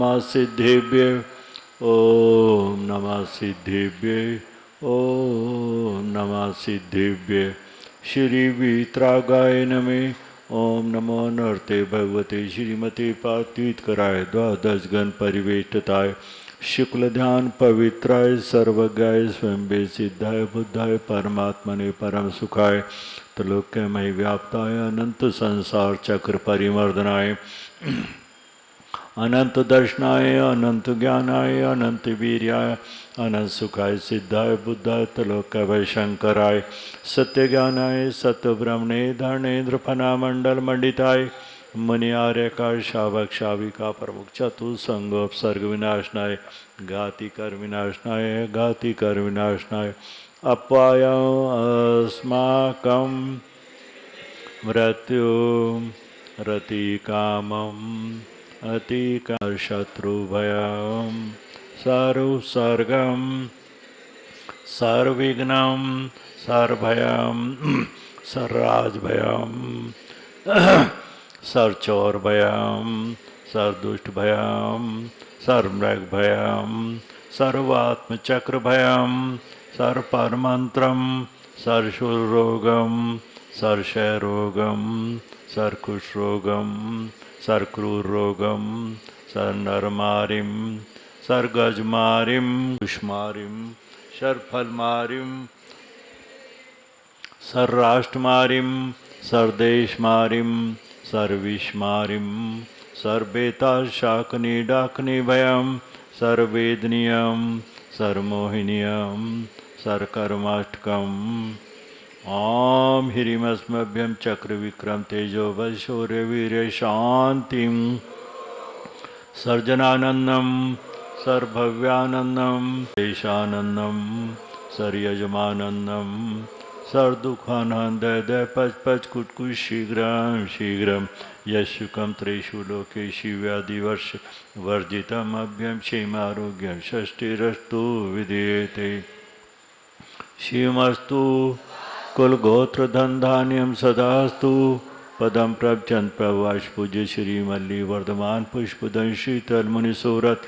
नमः सिद्धेभ्य ओम नमः सिद्धेभ्य ओम नमः सिद्धेभ्य। श्री वीतरागाय नमः। ओम नमो नरते भगवते श्रीमते पार्थिवकराय द्वादश गण परिवेष्टिताय शुक्ल ध्यान पवित्राय सर्वज्ञाय स्वयं सिद्धाय बुद्धाय परमात्मने परम सुखाय त्रिलोक्यमय व्याप्ताय अनंत संसार चक्र परिमर्दनाय अनंत दर्शनाय अनंत ज्ञानाय अनंत वीर्याय अनंत सुखाय सिद्धाय बुद्धाय त्रिलोक्यमय शंकराय सत्य ज्ञानाय सत्य ब्रह्मणे धर्णेन्द्र फना मंडल मंडिताय मुनि आर्य का शावक शाविका प्रमुख चतुसंग उपसर्ग विनाशनाय घाति कर विनाशनाय घाति कर विनाशनाय अपाय अस्माकं मृत्यु रति कामम अतिकर शत्रुभयं सर्वसर्गं सर्वविघ्नं सर्वभयं सर्वराजभयं सर्वचौरभयं सर्वदुष्टभयं सर्वमृगभयं सर्वात्मचक्रभयं सर्वपरमन्त्रं सर्वशूलरोगं सर्वक्षयरोगं सर्वकुष्ठरोगं सर्वक्रूररोगं सर्वनरमारिं सर्वगजमारिं कुष्मारिं सर्वफलमारिं सर्वराष्ट्रमारिं सर्वदेशमारिं सर्वविषमारिं सर्वबेताशाकनि डाकनि भयं सर्ववेदनीयं सर्वमोहिनीयं सर्वकर्माष्टकम् ओम ह्रीमस्मभ्यं चक्रविक्रम तेजो शौर्य वीर्य शांतिं सर्जनानंदं सर्वभव्यानंदं देशानंदं सर्वयजमानंदं सर्वदुःखानंदय पच पच कुटकुट शीघ्रं शीघ्रं यशुकं त्रिषु लोकेषु व्याधिवर्ष वर्जितम् अभ्यं क्षेमारोग्यं षष्टिरस्तु विधीयते। शिवमस्तु कुलगोत्र धन धान्यम सदास्तु पदम प्रभचंद प्रवास पूज्य श्री मल्ली वर्धमान पुष्पदन शीतल मुनिसोरत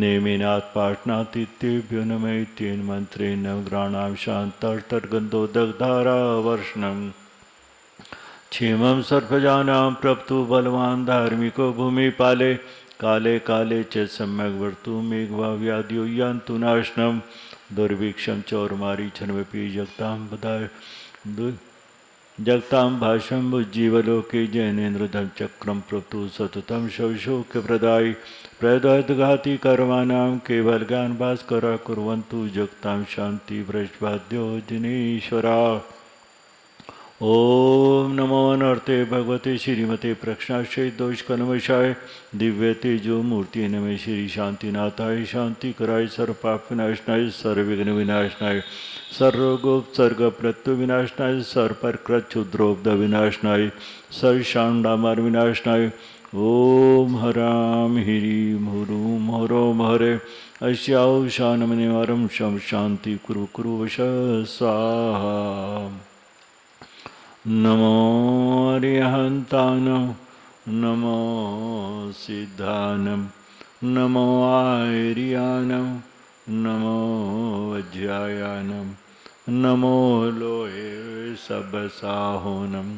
नेमिनाथ पाटनातिथ्येभ्यो नमः तेन मंत्रेण नवग्राणाम शांतर्तर्गंधोदक धारा वर्षणम क्षेमं सर्वजानां प्रप्तु बलवान धार्मिको भूमि पाले काले काले च सम्यक वर्तु मेघवा व्याधियो यन्तु नाशनम दुर्भिक्षं चौरमारी छन्वपि जगतां बधाय जगतां भाषं बुज्जीवलोके जैनेन्द्रधम चक्रं प्रतु सततं शवशोकप्रदायि प्रदघाति कर्माणां केवल ज्ञान भास्कर कुर्वन्तु जगतां शांति वृषभाद्यो जिनेश्वरा। ओम नमो नरते भगवते श्रीमते प्रक्षाक्षय दोष कलमशाय दिव्य तेजो मूर्ति नमः श्री शांतिनाथाय शांति कराय सर्व पाप विनाशनाय सर्व विघ्न विनाशनाय सर्वरोगोपसर्ग प्रत्यु विनाशनाय सर्व परकृत क्षुद्रोब्ध विनाशनाय सर्व शांडामार विनाशनाय। ओम हराम ह्रीं हुरूम हरोम हरे अस्याौ शानमनिवारं शम शांति कुरु कुरु वश स्वाहा। नमो अरिहन्तानं नमो सिद्धानं नमो आर्यानं नमो वज्रायानं नमो लोहे सबसाहोनं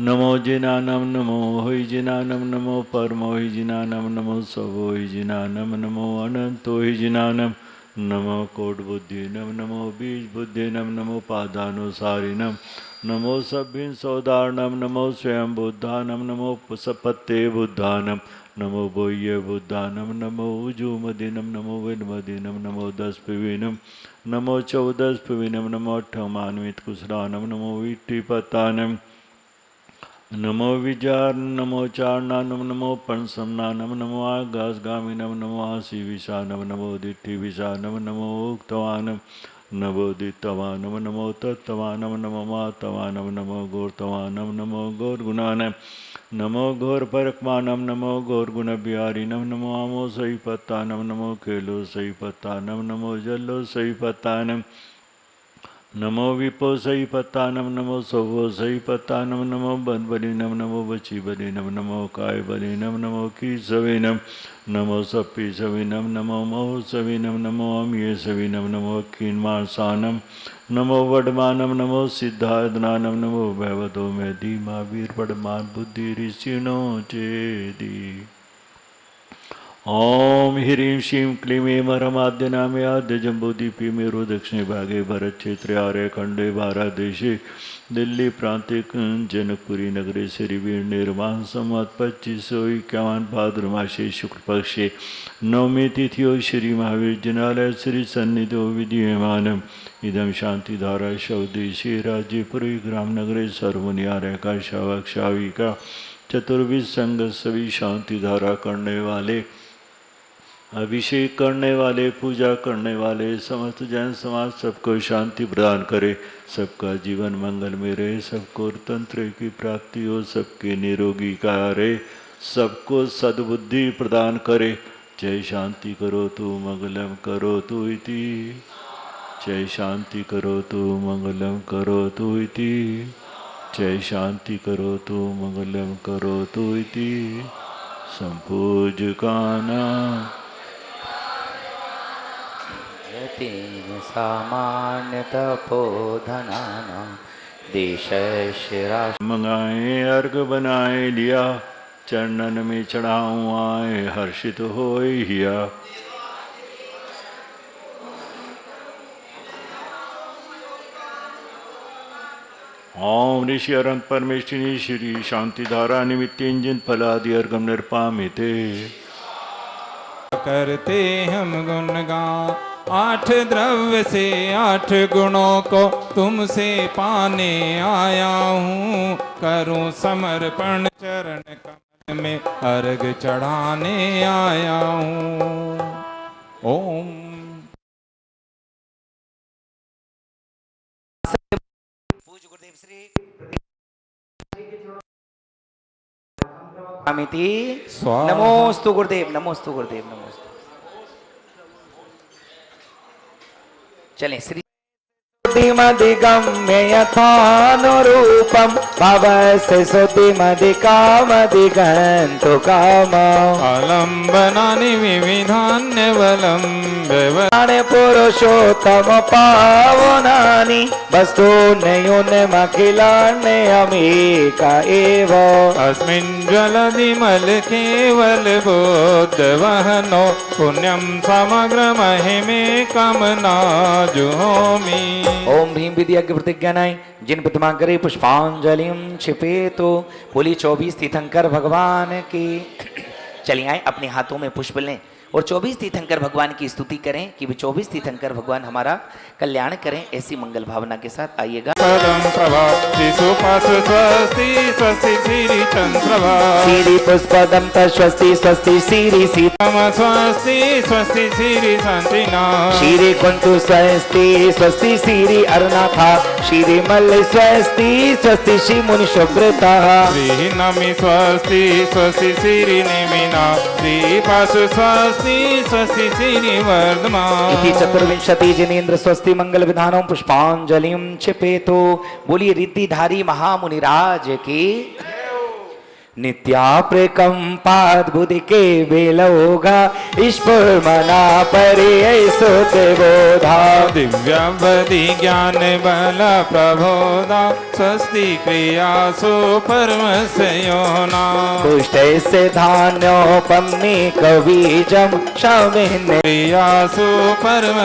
नमो जिनानं नमो होइजिनानं नमो परमो हिजिनानं नमो सवो हिजिनानं नमो अनंतो हिजिनानं नमो कोटबुद्धिनं नमो बीजबुद्धिनं नमो पादानुसारिणं नमो सभ्यं सौदारणं नमो स्वयं बुद्धानं नमो सपत्ते बुद्धानं नमो बोह्य बुद्धानं नमो उजूमदिनं नमो विन्मदिनं नमो दशपिविनं नमो चौदशपिविनं नमो अट्ठमान्वित कुशलानं नमो विट्टिपत्तानं नमो विजार नमो चारणानम नमो पंचसमनानम नमो आगासगामिनम नमो आसी विषानम नमो दिट्ठि विषानम नमो उक्तवानम नमो दित्तवानम नमो तत्तवानम नमो मातवानम नमो गौरतवानम नमो गौरगुणानम नमो घोर परकमानम नमो घोर गुण बिहारिनम नमो आमो सही पत्तानम नमो केलो सही पत्तानम नमो जल्लो सही पत्तानम नमो विपोसईपत्तानम नमो सवोसईपत्तानम नमो बनबलिनम नमो वचीबलिनम नमो कायबलिनम नमो कीसविनम नमो सप्पीसविनम नमो महोसविनम नमो अम्येसविनम नमो किन्मासानम नमो वडमानम नमो सिद्धार्थनानम नमो भैवतो में धीमा वीर वडमान बुद्धि ऋषिणो चेदी। ओम ह्रीं श्रीं क्लीं ऐं रमाद्य नामे आद्य जम्बूद्वीपे मेरु दक्षिणे भागे भरत क्षेत्रे आर्यखंडे भारत देशे दिल्ली प्रांते जनकपुरी नगरे श्रीवीर निर्माण संवत 2551 भाद्र मासे शुक्ल पक्षे नवमी तिथियो श्री महावीर जिनालय श्री सन्निधो विधीयमानम इदम शांतिधारा शवदेशी राज्यपुरी ग्राम नगरे सर्वमुनि आर्यका शावक शाविका चतुर्विध संघ सभी शांतिधारा करने वाले अभिषेक करने वाले पूजा करने वाले समस्त जैन समाज सबको शांति प्रदान करे, सबका जीवन मंगल में रहे, सबको तंत्र की प्राप्ति हो, सबके निरोगी का रहे, सबको सद्बुद्धि प्रदान करे। जय शांति करो तो मंगलम करो तो इति, जय शांति करो तो मंगलम करो तो इति, जय शांति करो तो मंगलम करो तो इति। संपूज्यकाना सामान्य तपोधनानां देशस्य राष्ट्र मंगाए अर्घ बनाए लिया, चरणन में चढ़ाऊँ आए हर्षित होय हिया। ओम ऋषि अरंत परमेष्ठिनी श्री शांतिधारा निमित्तेंजन फलादि अर्घम निर्पामिते। करते हम गुणगान 8 द्रव्य से 8 गुणों को तुमसे पाने आया हूँ, करूँ समर्पण चरण कमल में अर्घ चढ़ाने आया हूँ। ओम पूज्य गुरुदेव श्री अमिति नमोस्तु गुरुदेव, नमोस्तु गुरुदेव, नमोस्तु। चलें श्री मदिगम्य यथानुरूपं भवस्य सुतिमधिकामधिगन्तु कामम् अलम्बनानि विविधान्यवलम्ब्य पुरुषोत्तम पावनानि वस्तून्ययुन्मखिलान्यमेका एव अस्मिन् ज्वलधिमल केवल बोधवहनो पुण्यं समग्रमहिमेकं नाजुहोमि। ओम भीम विधि यज्ञ प्रतिज्ञानाय जिन प्रतिमा करे पुष्पांजलिम छिपे तो बोली 24 तीर्थंकर भगवान की। चलिए आए अपने हाथों में पुष्प लें और 24 तीर्थंकर भगवान की स्तुति करें कि 24 तीर्थंकर भगवान हमारा कल्याण करें। ऐसी मंगल भावना के साथ आइएगा। परम प्रभा स्वस्ति स्वस्ति श्री चंद्रभा श्री पुष्पदम स्वस्ति स्वस्ति श्री सीतम स्वस्ति स्वस्ति श्री शांतिना श्री कुंतु स्वस्ति स्वस्ति श्री अरुणाथा श्री मल्ल स्वस्ति स्वस्ति श्री मुनि सुब्रता श्री नमि स्वस्ति स्वस्ति श्री निमिना श्री पाशु स्वस्ति स्वस्ति श्री वर्धमा इति चतुर्विंशति जिनेन्द्र स्वस्ति मंगल विधानों पुष्पांजलिम छिपेतो। बोलिए रिद्धिधारी महामुनिराज की। नित्या प्रकंपाद बुद्धि के बेलोगा ईश्वरमना परियसुते बोधा दिव्यावधि ज्ञान बल प्रबोधा स्वस्ति क्रियासु परम योना पुष्टे से धान्योपम्नि कवीजम शमिन् क्रियासु परम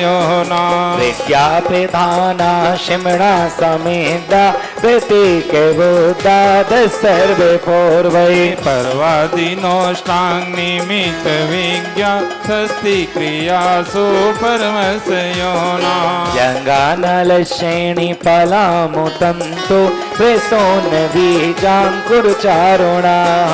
योना विद्या प्रधाना शिमणा समेधा प्रतीक बुद्धा सर्वे पूर्वै पर्वादिनोष्टांग निमित्त विज्ञा स्वस्ति क्रियासु परम योना जंगानल श्रेणी फलामुतं तो प्रसून बीजांकुर चारुणाः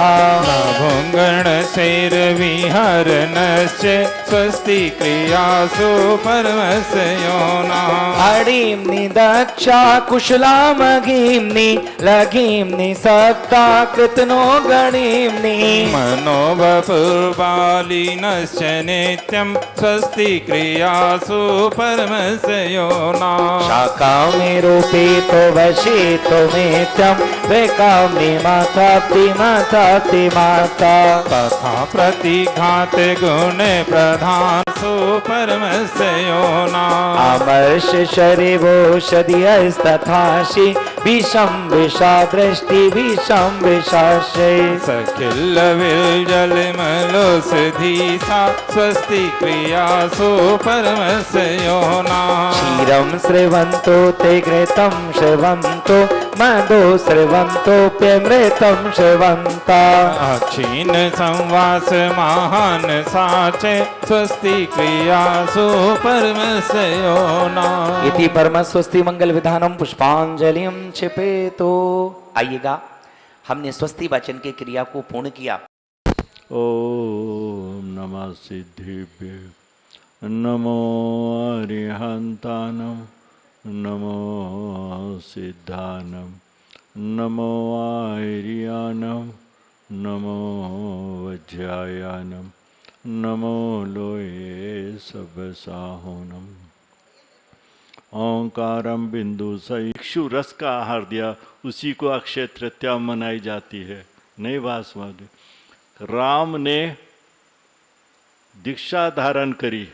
भुङ्गणशैर्विहरणश्च स्वस्ति क्रियासु परमस्य योना अडीम्नि दक्षा कुशलामघीम्नि लघीम्नि सक्ता कृतनो गणीम्नि मनोवपुर्बालिनश्च नित्यं स्वस्ति क्रियासु परमस्य योना शाकाम्नि रूपे तो वशे तो मेत्यं वेकाम्नि माताप्ति माताप्ति माता तथा प्रतिघात गुण प्रधानसु परमस्य योना अमर्ष शरीवोषधियस्तथाशि विषं विषा दृष्टि विषं विषाशय सखिल विजलमलोषधीसा स्वस्ति क्रियासु परमस्य योना क्षीरं स्रवन्तो ते घृतं श्रवन्तो मधु स्रवन्तोऽप्यमृतं श्रवन्ता अक्षीण संवास महान साच स्वस्ति क्रियासु परमस्य योना इति परमस्वस्ति मंगल विधानम पुष्पांजलिं क्षिपेतो। आइएगा, हमने स्वस्ति वाचन की क्रिया को पूर्ण किया। ओम नमः सिद्धिभ्य नमो अरिहंतानम नमो सिद्धानम नमो आर्यानम नमो वज्रायानम नमो लोये सबसाहोनम। ओंकारम बिंदु इक्षु रस का आहार दिया, उसी को अक्षय तृतीया मनाई जाती है। नई बात समझ, राम ने दीक्षा धारण करी,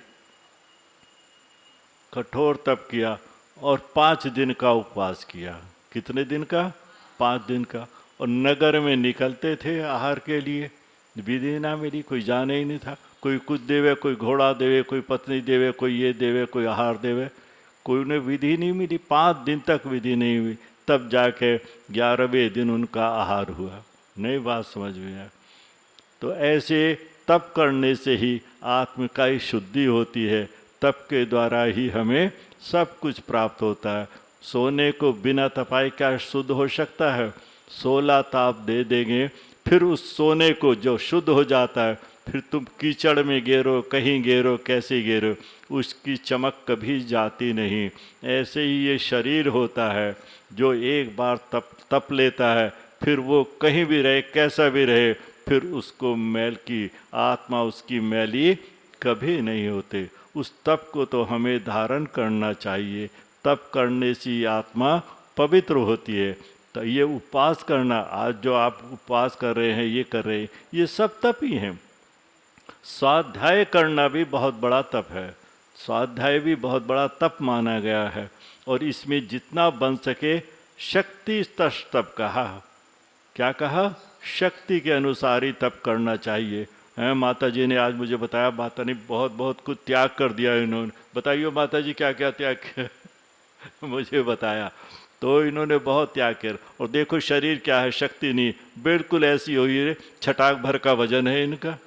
कठोर तप किया और 5 दिन का उपवास किया। कितने दिन का? 5 दिन का। और नगर में निकलते थे आहार के लिए, विधि ना मिली, कोई जाने ही नहीं था। कोई कुछ देवे, कोई घोड़ा देवे, कोई पत्नी देवे, कोई ये देवे, कोई आहार देवे, कोई उन्हें विधि नहीं मिली। 5 दिन तक विधि नहीं हुई, तब जाके 11वें दिन उनका आहार हुआ। नई बात समझ में आया। तो ऐसे तप करने से ही आत्म का ही शुद्धि होती है। तप के द्वारा ही हमें सब कुछ प्राप्त होता है। सोने को बिना तपाए क्या शुद्ध हो सकता है? 16 ताप दे देंगे, फिर उस सोने को जो शुद्ध हो जाता है, फिर तुम कीचड़ में गिरो, कहीं गिरो, कैसे गिरो, उसकी चमक कभी जाती नहीं। ऐसे ही ये शरीर होता है, जो एक बार तप लेता है, फिर वो कहीं भी रहे, कैसा भी रहे, फिर उसको मैल की आत्मा उसकी मैली कभी नहीं होते। उस तप को तो हमें धारण करना चाहिए। तप करने से आत्मा पवित्र होती है। तो ये उपवास करना, आज जो आप उपवास कर रहे हैं, ये कर रहे हैं, ये सब तप ही हैं। स्वाध्याय करना भी बहुत बड़ा तप है। स्वाध्याय भी बहुत बड़ा तप माना गया है। और इसमें जितना बन सके शक्ति तप कहा। क्या कहा? शक्ति के अनुसार ही तप करना चाहिए। हैं, माता जी ने आज मुझे बताया, माता ने बहुत बहुत कुछ त्याग कर दिया इन्होंने। बताइए माता जी क्या क्या त्याग किया? मुझे बताया तो इन्होंने बहुत त्याग किया। और देखो शरीर क्या है, शक्ति नहीं, बिल्कुल ऐसी हुई है, छटाक भर का वजन है इनका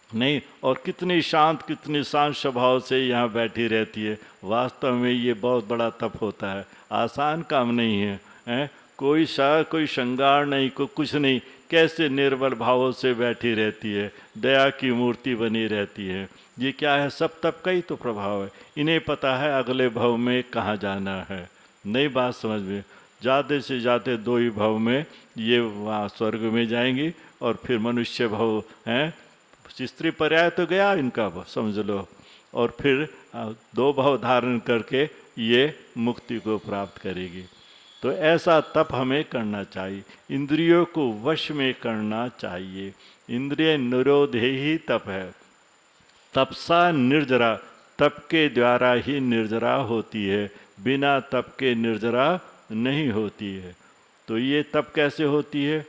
नहीं। और कितनी शांत स्वभाव से यहाँ बैठी रहती है। वास्तव में ये बहुत बड़ा तप होता है, आसान काम नहीं है, हैं? कोई श्रृंगार नहीं, कोई कुछ नहीं, कैसे निर्बल भावों से बैठी रहती है, दया की मूर्ति बनी रहती है। ये क्या है? सब तप का ही तो प्रभाव है। इन्हें पता है अगले भव में कहाँ जाना है। नई बात समझ में, जाते से जाते 2 ही भव में ये वहाँ स्वर्ग में जाएंगी, और फिर मनुष्य भव हैं, स्त्री पर्याय तो गया इनका, समझ लो। और फिर 2 भव धारण करके ये मुक्ति को प्राप्त करेगी। तो ऐसा तप हमें करना चाहिए, इंद्रियों को वश में करना चाहिए। इंद्रिय निरोध ही तप है। तपसा निर्जरा, तप के द्वारा ही निर्जरा होती है, बिना तप के निर्जरा नहीं होती है। तो ये तप कैसे होती है?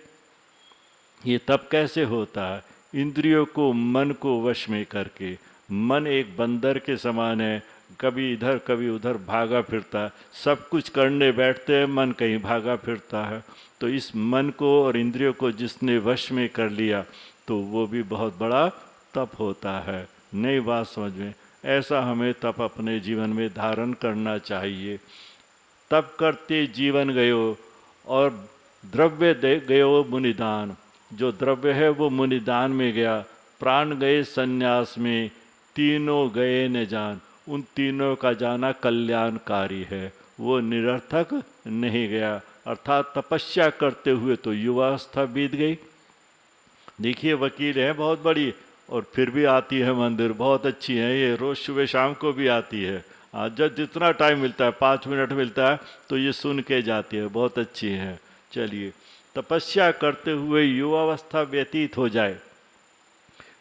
ये तप कैसे होता है? इंद्रियों को, मन को वश में करके। मन एक बंदर के समान है, कभी इधर कभी उधर भागा फिरता है। सब कुछ करने बैठते हैं, मन कहीं भागा फिरता है। तो इस मन को और इंद्रियों को जिसने वश में कर लिया, तो वो भी बहुत बड़ा तप होता है। नई बात समझ में, ऐसा हमें तप अपने जीवन में धारण करना चाहिए। तप करते जीवन गयो और द्रव्य दे गयो मुनिदान। जो द्रव्य है वो मुनिदान में गया, प्राण गए संन्यास में, तीनों गए न जान। उन तीनों का जाना कल्याणकारी है, वो निरर्थक नहीं गया। अर्थात तपस्या करते हुए तो युवावस्था बीत गई। देखिए वकील है बहुत बड़ी और फिर भी आती है मंदिर, बहुत अच्छी है ये, रोज़ सुबह शाम को भी आती है। जब जितना टाइम मिलता है 5 मिनट मिलता है तो ये सुन के जाती है, बहुत अच्छी है। चलिए, तपस्या करते हुए युवावस्था व्यतीत हो जाए,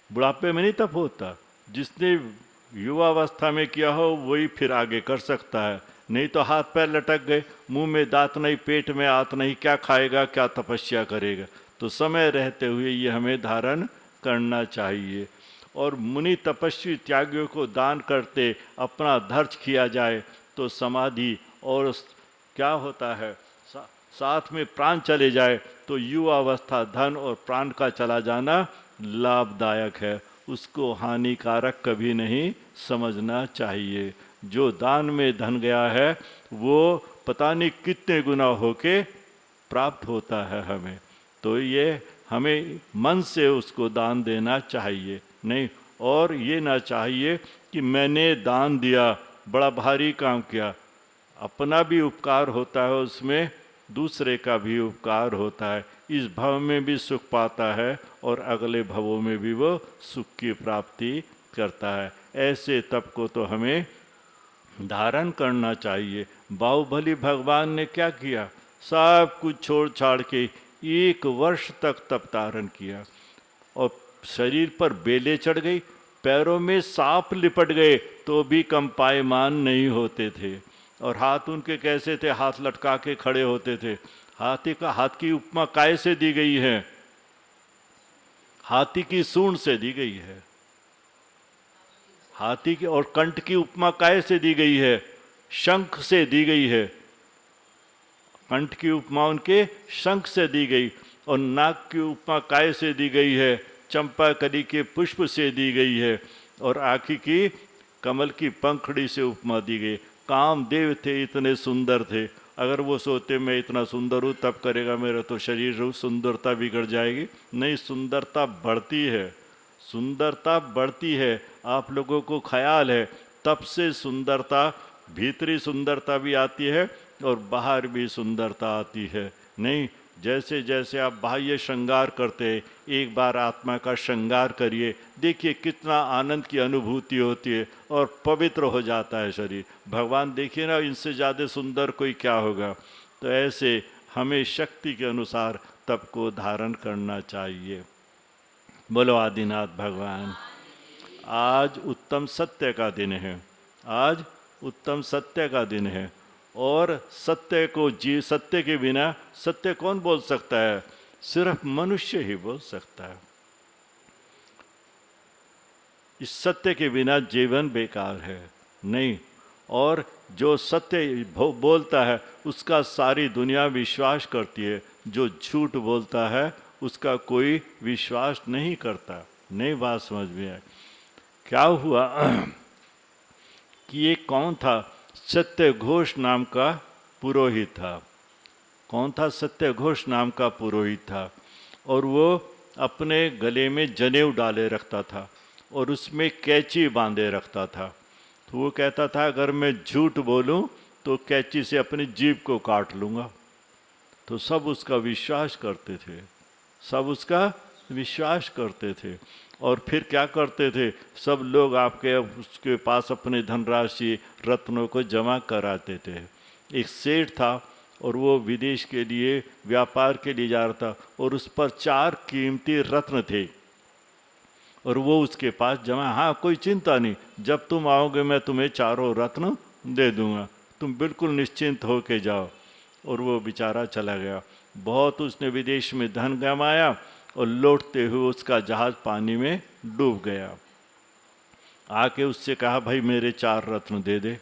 बुढ़ापे में नहीं तप होता। जिसने युवावस्था में किया हो वही फिर आगे कर सकता है, नहीं तो हाथ पैर लटक गए, मुंह में दांत नहीं, पेट में आत नहीं, क्या खाएगा, क्या तपस्या करेगा। तो समय रहते हुए ये हमें धारण करना चाहिए। और मुनि तपस्वी त्यागियों को दान करते अपना धर्ष किया जाए तो समाधि, और क्या होता है साथ में प्राण चले जाए तो युवावस्था, धन और प्राण का चला जाना लाभदायक है, उसको हानिकारक कभी नहीं समझना चाहिए। जो दान में धन गया है वो पता नहीं कितने गुना होके प्राप्त होता है हमें, तो ये हमें मन से उसको दान देना चाहिए नहीं। और ये ना चाहिए कि मैंने दान दिया, बड़ा भारी काम किया। अपना भी उपकार होता है उसमें, दूसरे का भी उपकार होता है, इस भव में भी सुख पाता है और अगले भवों में भी वो सुख की प्राप्ति करता है। ऐसे तप को तो हमें धारण करना चाहिए। बाहुबली भगवान ने क्या किया, सब कुछ छोड़ छाड़ के 1 वर्ष तक तप धारण किया और शरीर पर बेले चढ़ गई, पैरों में सांप लिपट गए तो भी कंपायमान नहीं होते थे। और हाथ उनके कैसे थे, हाथ लटका के खड़े होते थे। हाथ की उपमा काय से दी गई है, हाथी की सूंड से दी गई है। हाथी की और कंठ की उपमा काय से दी गई है, शंख से दी गई है। कंठ की उपमा उनके शंख से दी गई और नाक की उपमा काय से दी गई है, चंपा कली के पुष्प से दी गई है। और आँखी की कमल की पंखड़ी से उपमा दी गई। कामदेव थे, इतने सुंदर थे, अगर वो सोते मैं इतना सुंदर हूँ तब करेगा मेरा तो शरीर सुंदरता बिगड़ जाएगी। नहीं, सुंदरता बढ़ती है, सुंदरता बढ़ती है। आप लोगों को ख्याल है तब से सुंदरता, भीतरी सुंदरता भी आती है और बाहर भी सुंदरता आती है। नहीं, जैसे जैसे आप बाह्य श्रृंगार करते हैं, एक बार आत्मा का श्रृंगार करिए, देखिए कितना आनंद की अनुभूति होती है और पवित्र हो जाता है शरीर। भगवान देखिए ना, इनसे ज़्यादा सुंदर कोई क्या होगा। तो ऐसे हमें शक्ति के अनुसार तप को धारण करना चाहिए। बोलो आदिनाथ भगवान। आज उत्तम सत्य का दिन है, आज उत्तम सत्य का दिन है और सत्य को सत्य के बिना सत्य कौन बोल सकता है, सिर्फ मनुष्य ही बोल सकता है। इस सत्य के बिना जीवन बेकार है। नहीं, और जो सत्य बोलता है उसका सारी दुनिया विश्वास करती है, जो झूठ बोलता है उसका कोई विश्वास नहीं करता। नहीं बात समझ में आए। क्या हुआ कि ये कौन था, सत्य घोष नाम का पुरोहित था। कौन था, सत्य घोष नाम का पुरोहित था और वो अपने गले में जनेऊ डाले रखता था और उसमें कैंची बांधे रखता था। तो वो कहता था अगर मैं झूठ बोलूं तो कैंची से अपनी जीभ को काट लूँगा। तो सब उसका विश्वास करते थे, सब उसका विश्वास करते थे। और फिर क्या करते थे, सब लोग उसके पास अपने धनराशि रत्नों को जमा कराते थे। एक सेठ था और वो विदेश के लिए व्यापार के लिए जा रहा था और उस पर 4 कीमती रत्न थे और वो उसके पास जमा। हाँ, कोई चिंता नहीं, जब तुम आओगे मैं तुम्हें 4 रत्न दे दूंगा, तुम बिल्कुल निश्चिंत होके जाओ। और वो बेचारा चला गया। बहुत उसने विदेश में धन गंवाया और लौटते हुए उसका जहाज पानी में डूब गया। आके उससे कहा भाई मेरे 4 रत्न दे दे।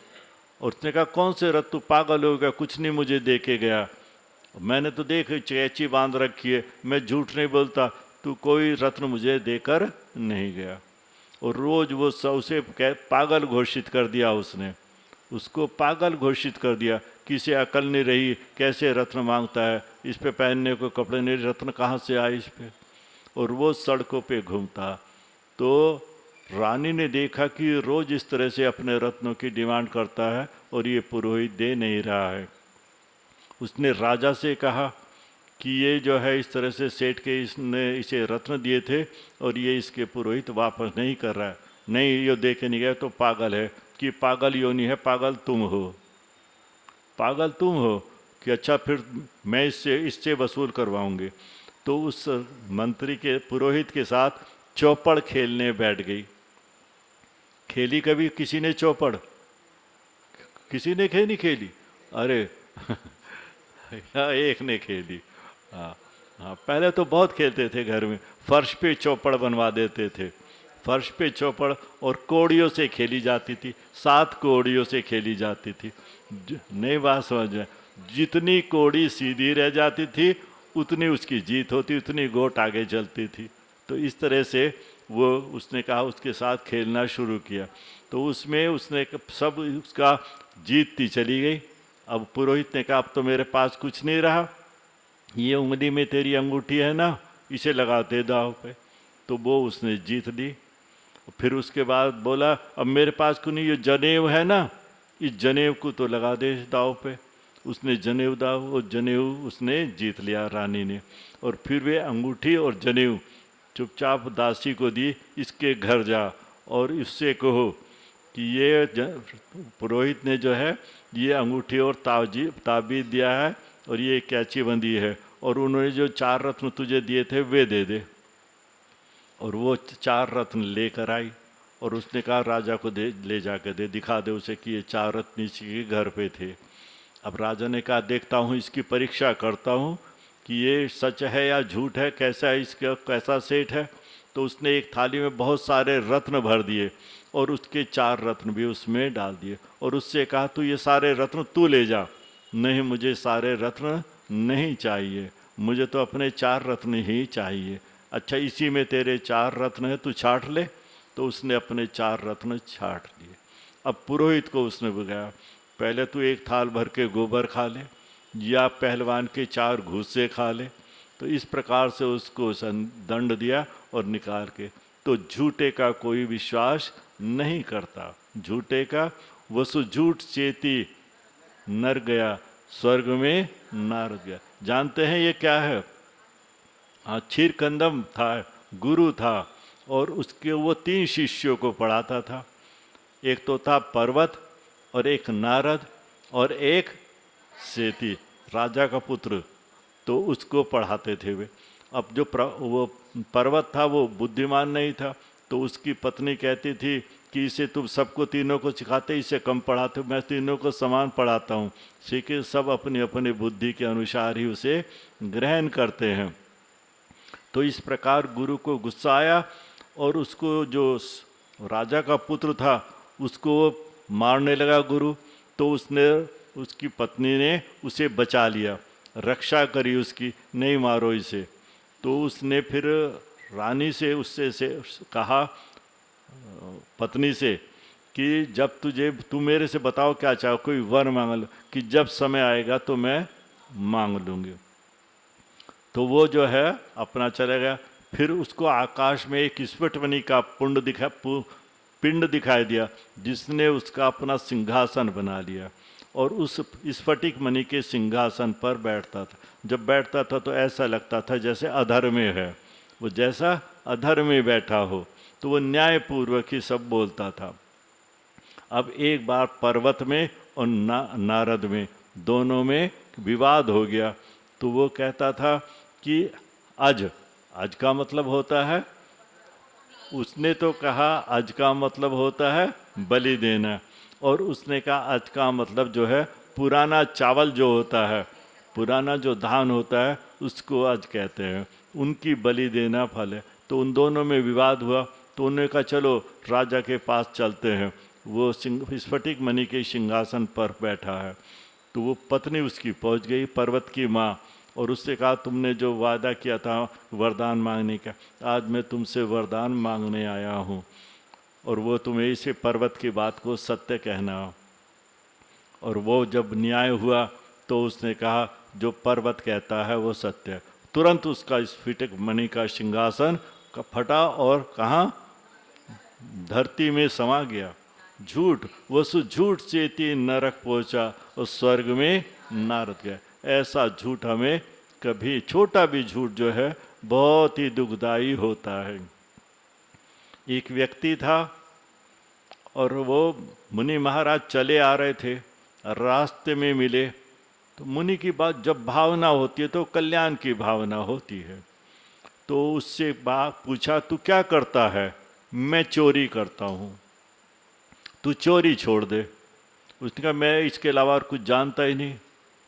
और उसने कहा कौन से रत्न, तू पागल हो गया, कुछ नहीं मुझे दे के गया, मैंने तो देख कैंची बांध रखी है, मैं झूठ नहीं बोलता, तू कोई रत्न मुझे देकर नहीं गया। और रोज़ वो उसे पागल घोषित कर दिया, उसने उसको पागल घोषित कर दिया किसे अकल नहीं रही, कैसे रत्न मांगता है, इस पे पहनने को कपड़े नहीं, रत्न कहाँ से आए इस पे। और वो सड़कों पे घूमता। तो रानी ने देखा कि रोज इस तरह से अपने रत्नों की डिमांड करता है और ये पुरोहित दे नहीं रहा है। उसने राजा से कहा कि ये जो है इस तरह से सेठ के इसने इसे रत्न दिए थे और ये इसके पुरोहित वापस नहीं कर रहा है। नहीं, ये दे के नहीं गया तो पागल है। कि पागल योनि है, पागल तुम हो, पागल तुम हो। कि अच्छा फिर मैं इससे वसूल करवाऊंगी। तो उस मंत्री के पुरोहित के साथ चौपड़ खेलने बैठ गई। खेली कभी किसी ने चौपड़? किसी ने नहीं खेली? अरे एक ने खेली। हाँ हाँ, पहले तो बहुत खेलते थे घर में, फर्श पे चौपड़ बनवा देते थे। फर्श पे चौपड़ और कौड़ियों से खेली जाती थी, 7 कौड़ियों से खेली जाती थी। नई बात समझ में, जितनी कौड़ी सीधी रह जाती थी उतनी उसकी जीत होती, उतनी गोट आगे चलती थी। तो इस तरह से वो उसने कहा उसके साथ खेलना शुरू किया। तो उसमें उसने सब उसका जीतती चली गई। अब पुरोहित ने कहा अब तो मेरे पास कुछ नहीं रहा, ये उंगली में तेरी अंगूठी है ना, इसे लगा दे दाव पे। तो वो उसने जीत ली। फिर उसके बाद बोला अब मेरे पास को नहीं, ये जनेऊ है ना, इस जनेऊ को तो लगा दे दाव पे। उसने जनेऊ दाव, वो जनेऊ उसने जीत लिया रानी ने। और फिर वे अंगूठी और जनेऊ चुपचाप दासी को दी, इसके घर जा और इससे कहो कि ये पुरोहित ने जो है ये अंगूठी और ताबीज दिया है और ये कैची बंदी है, और उन्होंने जो 4 रत्न तुझे दिए थे वे दे दे। और वो 4 रत्न लेकर आई और उसने कहा राजा को ले जाकर दे, दिखा दे उसे कि ये 4 रत्न इसी के घर पे थे। अब राजा ने कहा देखता हूँ, इसकी परीक्षा करता हूँ कि ये सच है या झूठ है, कैसा है इसका, कैसा सेठ है। तो उसने एक थाली में बहुत सारे रत्न भर दिए और उसके 4 रत्न भी उसमें डाल दिए और उससे कहा तू ये सारे रत्न तू ले जा। नहीं, मुझे सारे रत्न नहीं चाहिए, मुझे तो अपने 4 रत्न ही चाहिए। अच्छा, इसी में तेरे 4 रत्न है, तू छाट ले। तो उसने अपने 4 रत्न छाट लिए। अब पुरोहित को उसने बुलाया, पहले तू एक थाल भर के गोबर खा ले या पहलवान के 4 घूसे खा ले। तो इस प्रकार से उसको दंड दिया और निकाल के। तो झूठे का कोई विश्वास नहीं करता, झूठे का वसु झूठ चेती नर गया स्वर्ग में नार गया। जानते हैं ये क्या है? क्षीरकंदम था, गुरु था और उसके वो 3 शिष्यों को पढ़ाता था। एक तो था पर्वत और एक नारद और एक सेती, राजा का पुत्र। तो उसको पढ़ाते थे वे। अब जो वो पर्वत था वो बुद्धिमान नहीं था, तो उसकी पत्नी कहती थी कि इसे तुम सबको तीनों को सिखाते, इसे कम पढ़ाते हो, मैं तीनों को समान पढ़ाता हूँ। सीखे सब अपनी अपनी बुद्धि के अनुसार ही उसे ग्रहण करते हैं। तो इस प्रकार गुरु को गुस्सा आया और उसको जो राजा का पुत्र था उसको मारने लगा गुरु। तो उसकी पत्नी ने उसे बचा लिया, रक्षा करी उसकी, नहीं मारो इसे। तो उसने फिर रानी से उससे कहा, पत्नी से, कि जब तू मेरे से बताओ क्या चाहो, कोई वर मांग लो, कि जब समय आएगा तो मैं मांग लूँगी। तो वो जो है अपना चला गया। फिर उसको आकाश में एक स्फटिकमणि का पिंड दिखाई दिया जिसने उसका अपना सिंहासन बना लिया और उस स्फटिकमणि के सिंहासन पर बैठता था। जब बैठता था तो ऐसा लगता था जैसे अधर में है, वो जैसा अधर में बैठा हो। तो वो न्यायपूर्वक ही सब बोलता था। अब एक बार पर्वत में और नारद में, दोनों में विवाद हो गया। तो वो कहता था कि अज का मतलब होता है, उसने तो कहा अज का मतलब होता है बलि देना, और उसने कहा अज का मतलब जो है पुराना चावल जो होता है, पुराना जो धान होता है उसको अज कहते हैं, उनकी बलि देना फल है। तो उन दोनों में विवाद हुआ। तो उन्होंने कहा चलो राजा के पास चलते हैं, वो स्फटिकमणि के सिंहासन पर बैठा है। तो वो पत्नी उसकी पहुंच गई, पर्वत की माँ, और उससे कहा तुमने जो वादा किया था वरदान मांगने का, आज मैं तुमसे वरदान मांगने आया हूँ और वो तुम्हें इसे पर्वत की बात को सत्य कहना। और वो जब न्याय हुआ तो उसने कहा जो पर्वत कहता है वो सत्य है। तुरंत उसका स्फटिक मणि का सिंहासन फटा और कहाँ, धरती में समा गया। झूठ वसु झूठ चेती नरक पहुंचा और स्वर्ग में नारद गया। ऐसा झूठ हमें कभी, छोटा भी झूठ जो है बहुत ही दुखदाई होता है। एक व्यक्ति था और वो मुनि महाराज चले आ रहे थे, रास्ते में मिले। तो मुनि की बात जब भावना होती है तो कल्याण की भावना होती है। तो उससे बात पूछा तू क्या करता है? मैं चोरी करता हूँ, तू चोरी छोड़ दे। उसने कहा मैं इसके अलावा और कुछ जानता ही नहीं,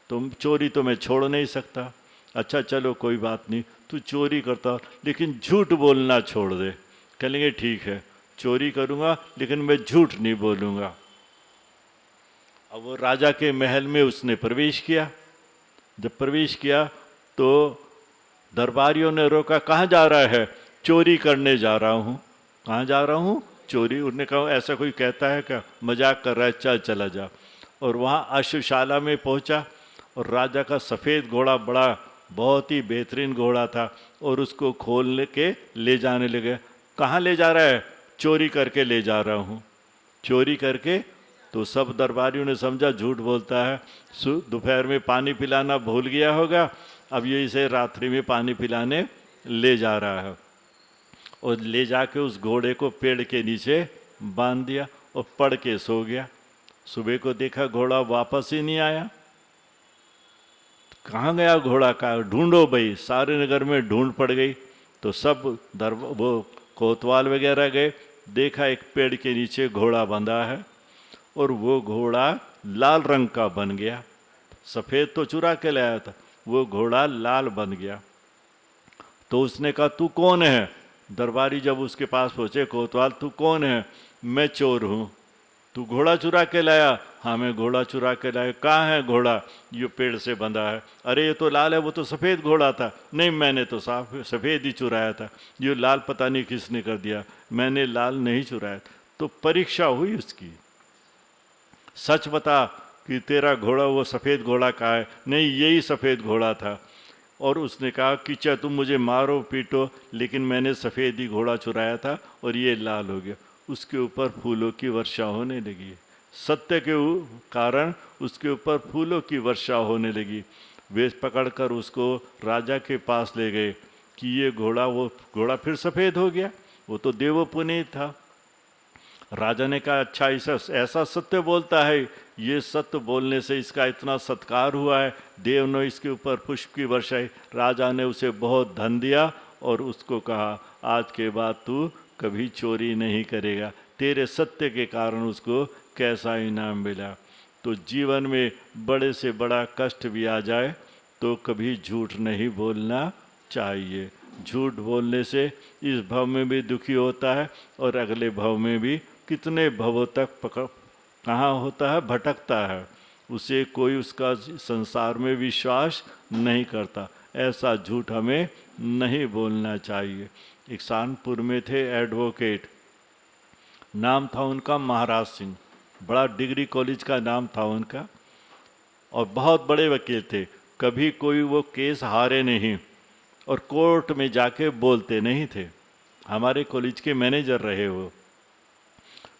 तुम चोरी तो मैं छोड़ नहीं सकता। अच्छा चलो कोई बात नहीं, तू चोरी करता लेकिन झूठ बोलना छोड़ दे। कहेंगे ठीक है चोरी करूँगा लेकिन मैं झूठ नहीं बोलूँगा। अब वो राजा के महल में उसने प्रवेश किया। जब प्रवेश किया तो दरबारियों ने रोका, कहाँ जा रहा है? चोरी करने जा रहा हूँ। कहाँ जा रहा हूँ? चोरी। उन्होंने कहा ऐसा कोई कहता है क्या, मजाक कर रहा है, चल चला जा। और वहाँ अश्वशाला में पहुँचा और राजा का सफ़ेद घोड़ा, बड़ा बहुत ही बेहतरीन घोड़ा था, और उसको खोल के ले जाने लगे। कहाँ ले जा रहा है? चोरी करके ले जा रहा हूँ। चोरी करके? तो सब दरबारियों ने समझा झूठ बोलता है, दोपहर में पानी पिलाना भूल गया होगा, अब ये इसे रात्रि में पानी पिलाने ले जा रहा है। और ले जाके उस घोड़े को पेड़ के नीचे बांध दिया और पड़ के सो गया। सुबह को देखा घोड़ा वापस ही नहीं आया। कहाँ गया घोड़ा? का ढूंढो भाई, सारे नगर में ढूंढ पड़ गई। तो सब वो कोतवाल वगैरह गए, देखा एक पेड़ के नीचे घोड़ा बंधा है और वो घोड़ा लाल रंग का बन गया। सफ़ेद तो चुरा के लाया था, वो घोड़ा लाल बन गया। तो उसने कहा तू कौन है? दरबारी जब उसके पास पहुँचे, कोतवाल तू कौन है? मैं चोर हूँ। तू घोड़ा चुरा के लाया? हाँ मैं घोड़ा चुरा के लाया। कहाँ है घोड़ा? ये पेड़ से बंधा है। अरे ये तो लाल है, वो तो सफ़ेद घोड़ा था। नहीं मैंने तो सफ़ेद ही चुराया था, ये लाल पता नहीं किसने कर दिया, मैंने लाल नहीं चुराया। तो परीक्षा हुई उसकी, सच बता कि तेरा घोड़ा वो सफ़ेद घोड़ा का है? नहीं यही सफ़ेद घोड़ा था। और उसने कहा कि चाहे तुम मुझे मारो पीटो लेकिन मैंने सफ़ेद ही घोड़ा चुराया था और ये लाल हो गया। उसके ऊपर फूलों की वर्षा होने लगी। सत्य के कारण उसके ऊपर फूलों की वर्षा होने लगी। वे पकड़कर उसको राजा के पास ले गए कि ये घोड़ा, वो घोड़ा फिर सफ़ेद हो गया, वो तो देवोपुनीत था। राजा ने कहा अच्छा ऐसा सत्य बोलता है, ये सत्य बोलने से इसका इतना सत्कार हुआ है, देव ने इसके ऊपर पुष्प की वर्षाई। राजा ने उसे बहुत धन दिया और उसको कहा आज के बाद तू कभी चोरी नहीं करेगा। तेरे सत्य के कारण उसको कैसा इनाम मिला। तो जीवन में बड़े से बड़ा कष्ट भी आ जाए तो कभी झूठ नहीं बोलना चाहिए। झूठ बोलने से इस भव में भी दुखी होता है और अगले भव में भी कितने भवों तक कहाँ होता है, भटकता है। उसे कोई उसका संसार में विश्वास नहीं करता। ऐसा झूठ हमें नहीं बोलना चाहिए। एक कानपुर में थे एडवोकेट, नाम था उनका महाराज सिंह, बड़ा डिग्री कॉलेज का नाम था उनका, और बहुत बड़े वकील थे। कभी कोई वो केस हारे नहीं और कोर्ट में जाके बोलते नहीं थे। हमारे कॉलेज के मैनेजर रहे वो।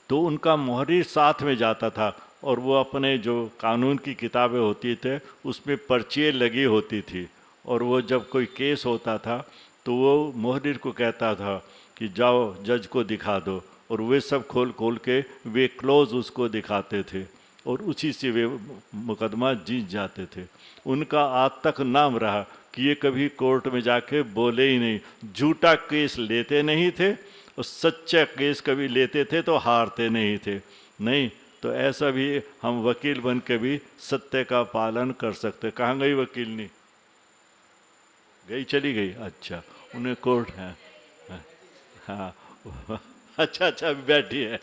तो उनका मुहर्रिर साथ में जाता था और वो अपने जो कानून की किताबें होती थे उसमें पर्चियाँ लगी होती थी, और वो जब कोई केस होता था तो वो मुहर्रिर को कहता था कि जाओ जज को दिखा दो, और वे सब खोल खोल के वे क्लोज उसको दिखाते थे और उसी से वे मुकदमा जीत जाते थे। उनका आज तक नाम रहा कि ये कभी कोर्ट में जाके बोले ही नहीं, झूठा केस लेते नहीं थे और सच्चा केस कभी लेते थे तो हारते नहीं थे। नहीं तो ऐसा भी हम वकील बन के भी सत्य का पालन कर सकते। कहाँ गई वकीलनी? गई, चली गई। अच्छा उन्हें कोर्ट है, हाँ अच्छा अच्छा बैठी है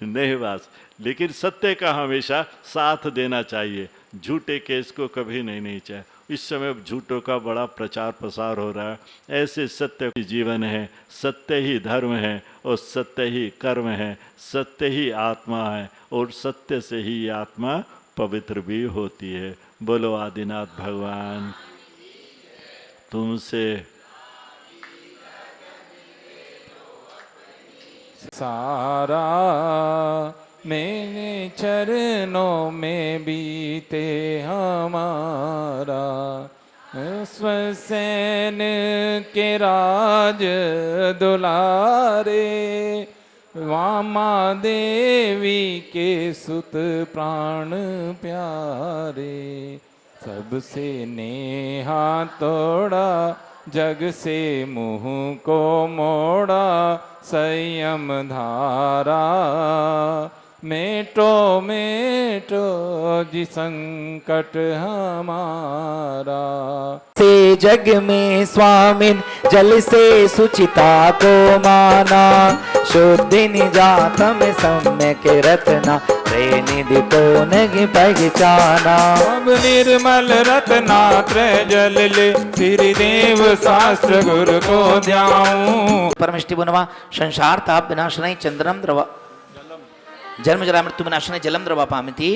नहीं बस, लेकिन सत्य का हमेशा साथ देना चाहिए, झूठे केस को कभी नहीं चाहिए। इस समय झूठों का बड़ा प्रचार प्रसार हो रहा है। ऐसे सत्य जीवन है, सत्य ही धर्म है और सत्य ही कर्म है, सत्य ही आत्मा है और सत्य से ही आत्मा पवित्र भी होती है। बोलो आदिनाथ भगवान तुमसे सारा मेरे चरणों में बीते हमारा, स्वसैन के राज दुलारे, वामा देवी के सुत प्राण प्यारे, सबसे नेहा तोड़ा जग से मुँह को मोड़ा, संयम धारा मेटो मेटो जी संकट हमारा। से जग में स्वामिन जल से सुचिता को माना, शुद्धि निजात में सम्यक रत्ना, रे निधि को नहीं पहचाना। अब निर्मल रत्नात्रय जल ले, श्री देव शास्त्र गुरु को ध्याऊं। परमिष्टि बुनवा संसार ताप विनाशनाय चंद्रम द्रवा, जन्म जरा मृत्यु विनाशनाय जलम द्रवा पामिति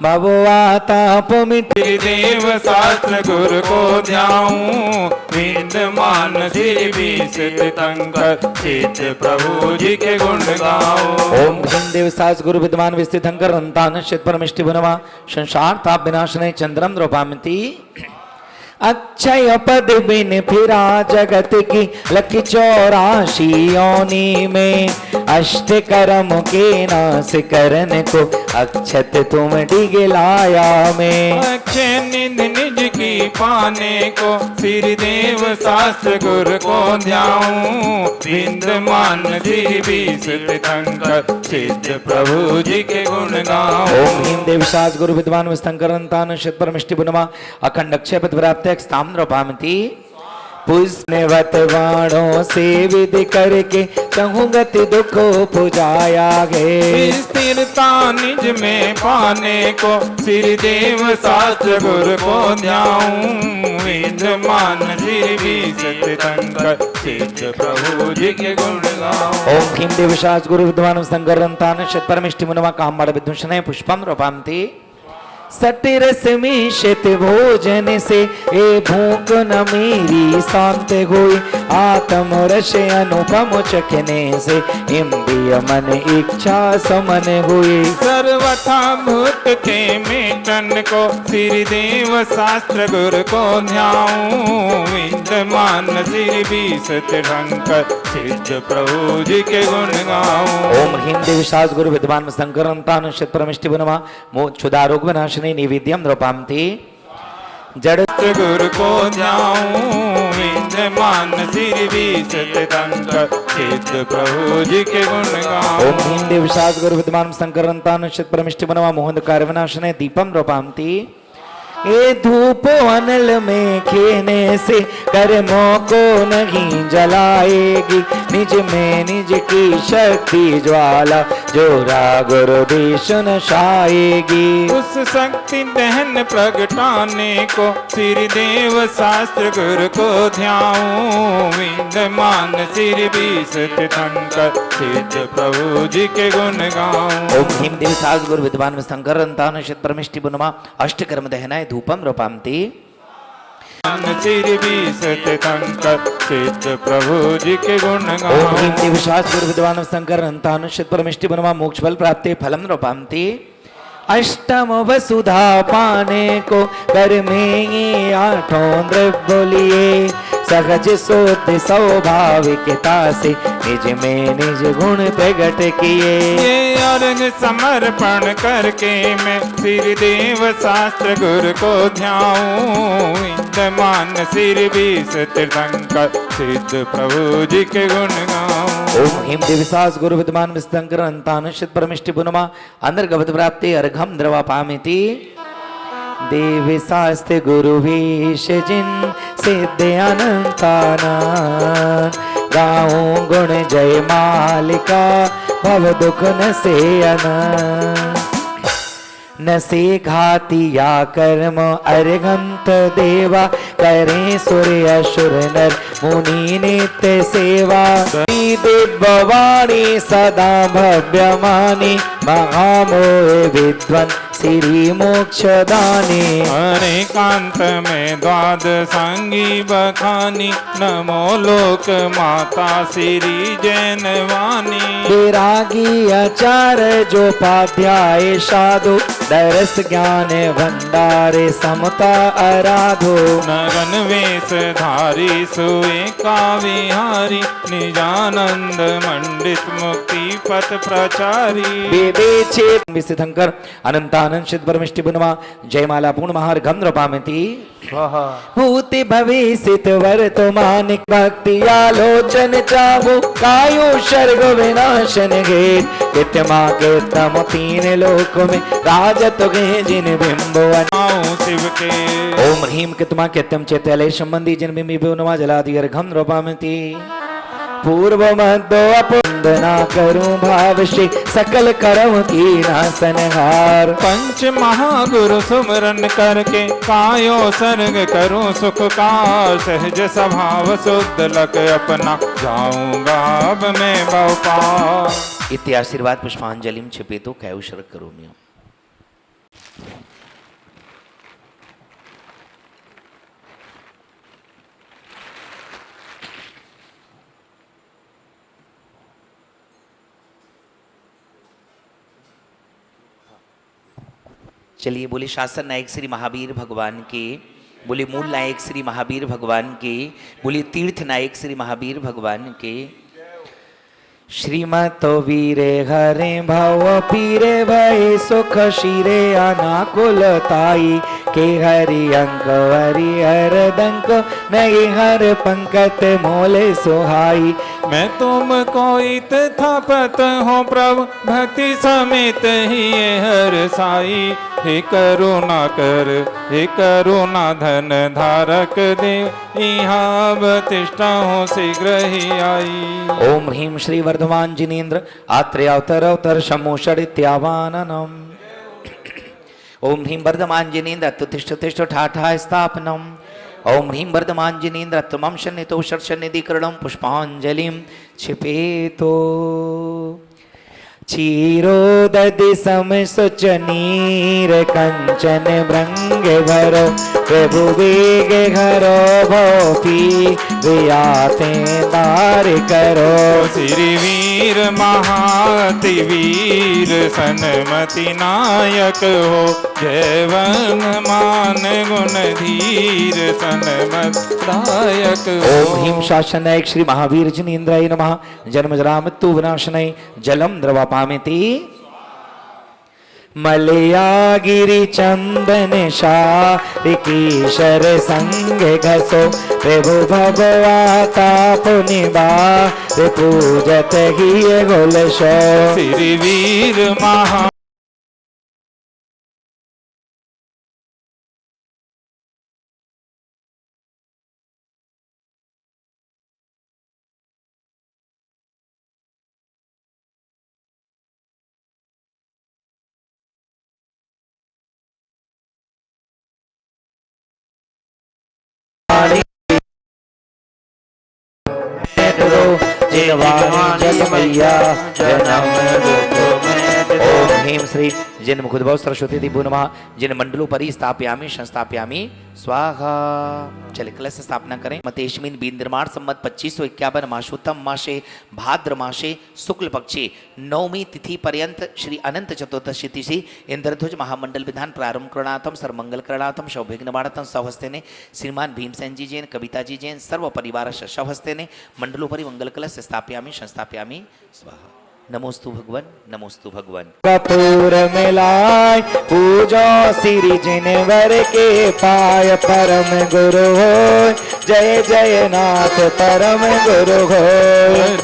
भगवा ताप मिटि। श्री देव शास्त्र गुरु को ध्याऊं, विद्यमान श्री बीस तीर्थंकर, चित प्रभु जी के गुण गाऊं। ओम ह्रीं देव शास्त्र गुरु विद्यमान विस्तीर्थंकर अंतान चित परमिष्टि बुनवा संसार ताप विनाशनाय चंद्रम द्रवा पामिति। अक्षय पद बिन फिरा जगत की लकी 84 योनि में, अष्ट कर्म के नाश करन को अक्षत तुम डिगलाया में। अक्षय निधि निज की पाने को, श्री देव शास्त्र गुरु को ध्याऊं, विद्यमान श्री बीस तीर्थंकर, चित प्रभु जी के गुण गाऊं। ओम ह्रीं देव शास्त्र गुरु विद्वान विस्तंकर अंतान चित परमिष्टि बुनवा अखंड अक्षय पद प्राप्त ताम्र पामती। पुष्णवत बाणों से विधि करके चहुगत दुख पुजाया गे। स्थिरता निज में पाने को, श्री देव शास्त्र गुरु को ध्याऊं, विद्यमान श्री बीस तीर्थंकर, चित प्रभु जी के गुण गाऊं। ओम ह्रीं देव शास्त्र गुरु विद्वान संकर अंतान चित परमिष्टि बुनवा कामड़ विदुषणे पुष्पम रोपामती। सटिरस मिश्रित भोजन से ए भूख न मेरी शांत हुई, आत्म रस अनुपम चखने से इंद्रिय मन इच्छा समन हुई। सर्वथा भूत के मेटन को, श्री देव शास्त्र गुरु को ध्याऊं, विद्यमान श्री बीस तीर्थंकर, चित प्रभु जी के गुण गाऊं। ओम ह्रीं देव शास्त्र गुरु विद्वान शंकर अंतान चित परमिष्टि बुनवा क्षुधा रोग विनाशने निवेद्यम द्रपामती। जड़ गुरु को ध्याऊं, विद्यमान श्री बीस तीर्थंकर, चित प्रभु जी के गुण गाऊं। ओम ह्रीं देव शास्त्र गुरु विद्वान शंकर अंतान चित परमिष्टि बुनवा मोहन कार्य विनाशने दीपम द्रपामती। ये धूप अनल में खेने से कर्मों को नहीं जलाएगी, निज में निज की शक्ति ज्वाला जो गुरुदेश नशाएगी। उस शक्ति दहन प्रगटाने को, श्री देव शास्त्र गुरु को ध्याऊं, विद्यमान श्री बीस तीर्थंकर, चित प्रभु जी के गुण गाऊं। ओम ह्रीं देव शास्त्र गुरु विद्वान शंकर अंतान चित परमिष्टि बुनवा अष्ट कर्म दहनाय धूपम रोपामती। श्री बीस तीर्थंकर, चित प्रभु जी के गुण ओम गाऊं। ह्रीं देव शास्त्र गुरु विद्वान शंकर अंतान चित परमिष्टि बुनवा मोक्ष फल प्राप्ति फलम रोपामती। अष्टम वसुधा पाने को कर में ये 8 द्रव्य लिए, सहज सोत स्वाभाविकता से निज में निज गुण प्रकट किए। ये अर्घ समर्पण करके मैं, श्री देव शास्त्र गुरु को ध्याऊं, विद्यमान श्री बीस तीर्थंकर, चित प्रभु जी के गुण गाऊं। ओम ह्रीं देव शास्त्र गुरु विद्वान विस्तंकर अंतान चित परमिष्टि बुनवा अंतर्गत प्राप्ति अर्घम द्रवा पामिति। देव शास्त्र गुरु वेश जिन सिद्ध अनंताना, गाऊं गुण जय मालिका भव दुख न से अनंत। न से घाती या कर्म अर्घंत देवा करें सूर्य असुर नर मुनि नित्य सेवा दिव्यवाणी सदा भव्यमानी महामोह विद्वन श्री मोक्षदानी अनेकांत में द्वादशांगी बखानी नमो लोक माता श्री जैनवानी विरागी आचार्य जो पाध्याय साधु दरस ज्ञान भंडारे समता आराधो नगन वेश धारी सुए का विहारी निजानंद मंडित मुक्ति पथ प्रचारी वेदे चेत विसिधंकर अनंतानंद शिव परमिष्टि बुनमा जयमाला पूर्ण महार गंध पामिति भूति भविष्यत वर्तमान भक्ति आलोचन चाहु कायु सर्ग विनाशन घेत विद्यमा के तम तीन लोक में राजत गे जिन बिंबो शिव के ओम ह्रीम कितमा केत्यम चैत्यालय संबंधी जिन बिंबी बुनमा जलादि अर्घम रोपामिति पूर्व मध्य अपना करूं भाव श्री सकल करम की नासनहार पंच महागुरु सुमरन करके कायो सर्ग करूं सुख का सहज स्वभाव शुद्ध लक अपना जाऊंगा अब मैं बहुपार इति आशीर्वाद पुष्पांजलिम छिपे तो कैव शरक करोमि चलिए बोले शासन नायक श्री महावीर भगवान के, बोले मूल नायक श्री महावीर भगवान के, बोले तीर्थ नायक श्री महावीर भगवान के। श्रीमत वीरे हरे भव पीरे भय सुख शिरे अनाकुलताई के हरि अंक हरि हर दंक नहीं हर पंकत मोले सुहाई। मैं तुमको इत थापत हो प्रभु भक्ति समेत ही हर साई। हे करुणा कर हे करुणा धन धारक देव यहाँ बतिष्ठा हो शीघ्र ही आई। ओम ह्रीम श्री वर्धमान जिनेन्द्र आत्रेयावतर अवतर शमोषरित्यावाननम। ओम ह्रीम वर्धमान जिनेन्द्र अत्युतिष्ठ तिष्ठ ठाठा स्थापनम। ओम ह्रीम वर्धमान जिनेन्द्र अत्तमं शन्नितो शर्षनिधिकरणं पुष्पांजलिं क्षिपेतो। क्षीरोदधि सम सुचनीर कंचन भृंग भरो प्रभु वेग घरो भोपी वियाते दार करो। श्री वीर महाति वीर सन्मति नायक हो जयवन मान गुण धीर सन्मत दायक हो। ओम ह्रीम शासन नायक श्री महावीर जिनेन्द्राय नमः। जन्म जरा मृत्यु विनाशनाय जलम द्रवा पामिति। मलया गिरि चंदन शारिकीशर संग घसो प्रभु भगवाता पुनिबा पूजत ही गोलशो। श्री वीर महा ओम ह्रीम श्री जिन मुखुद्भव सरस्वती दिभो नमः। जिन मंडलों पर स्थापयामि संस्थापयामि स्वाहा। चले कलश स्थापना करें। मतेश्मिन बीन्द्रमाण संवत 2551 मासोत्तम मासे भाद्र मासे शुक्ल पक्षे नवमी तिथि पर्यंत श्री अनंत चतुर्दशी तिथि इंद्रध्वज महामंडल विधान प्रारंभ करणार्थम सर्वमंगल करणार्थम सौभिघ्नवाणतम सौहस्तेने श्रीमान भीमसेन जी जैन कविता जी जैन सर्व परिवार सौहस्तेने मंडलोपरि मंगल कलश स्थापयामि संस्थापयामि स्वाहा। नमोस्तु भगवान नमोस्तु भगवान। कपूर मिलाय पूजो श्री जिनवर के पाय परम गुरु हो। जय जय नाथ परम गुरु हो।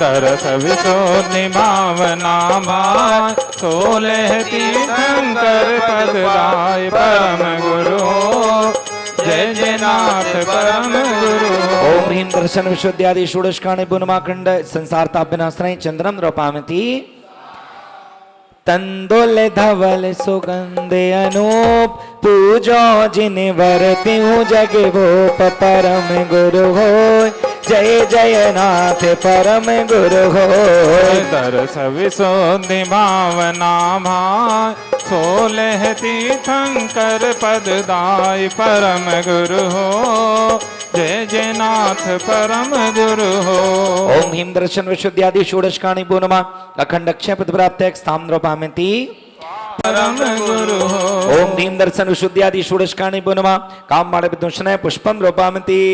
दरस विशो निभावना माय सोलह तीर्थंकर पद लाय परम गुरु हो। जय जय नाथ परम गुरु। ओम ह्रीम दर्शन विशुद्ध्यादि षोडशकाणे बुनमाखंड संसार ताप विनाशनाय चंद्रम द्रौपामिति। तंदुल धवल सुगंध अनूप पूजो जिन वरति हूँ जग भूप परम गुरु हो जय जय नाथ परम गुरु हो दरस विशुद्धि भावना भाई 16 तीर्थंकर पददाय परम गुरु हो जय जय नाथ परम गुरु हो ओम हिम दर्शन विशुद्धि आदि षोडशकाणि पूर्णमा अखंड अक्षय पद प्राप्त स्थान रूपामिति परम गुरु हो ओम ह्रीं दर्शन विशुद्धि आदि षोडशकाणि पूर्णमा काम माड़ विदुषण पुष्पम रूपामिति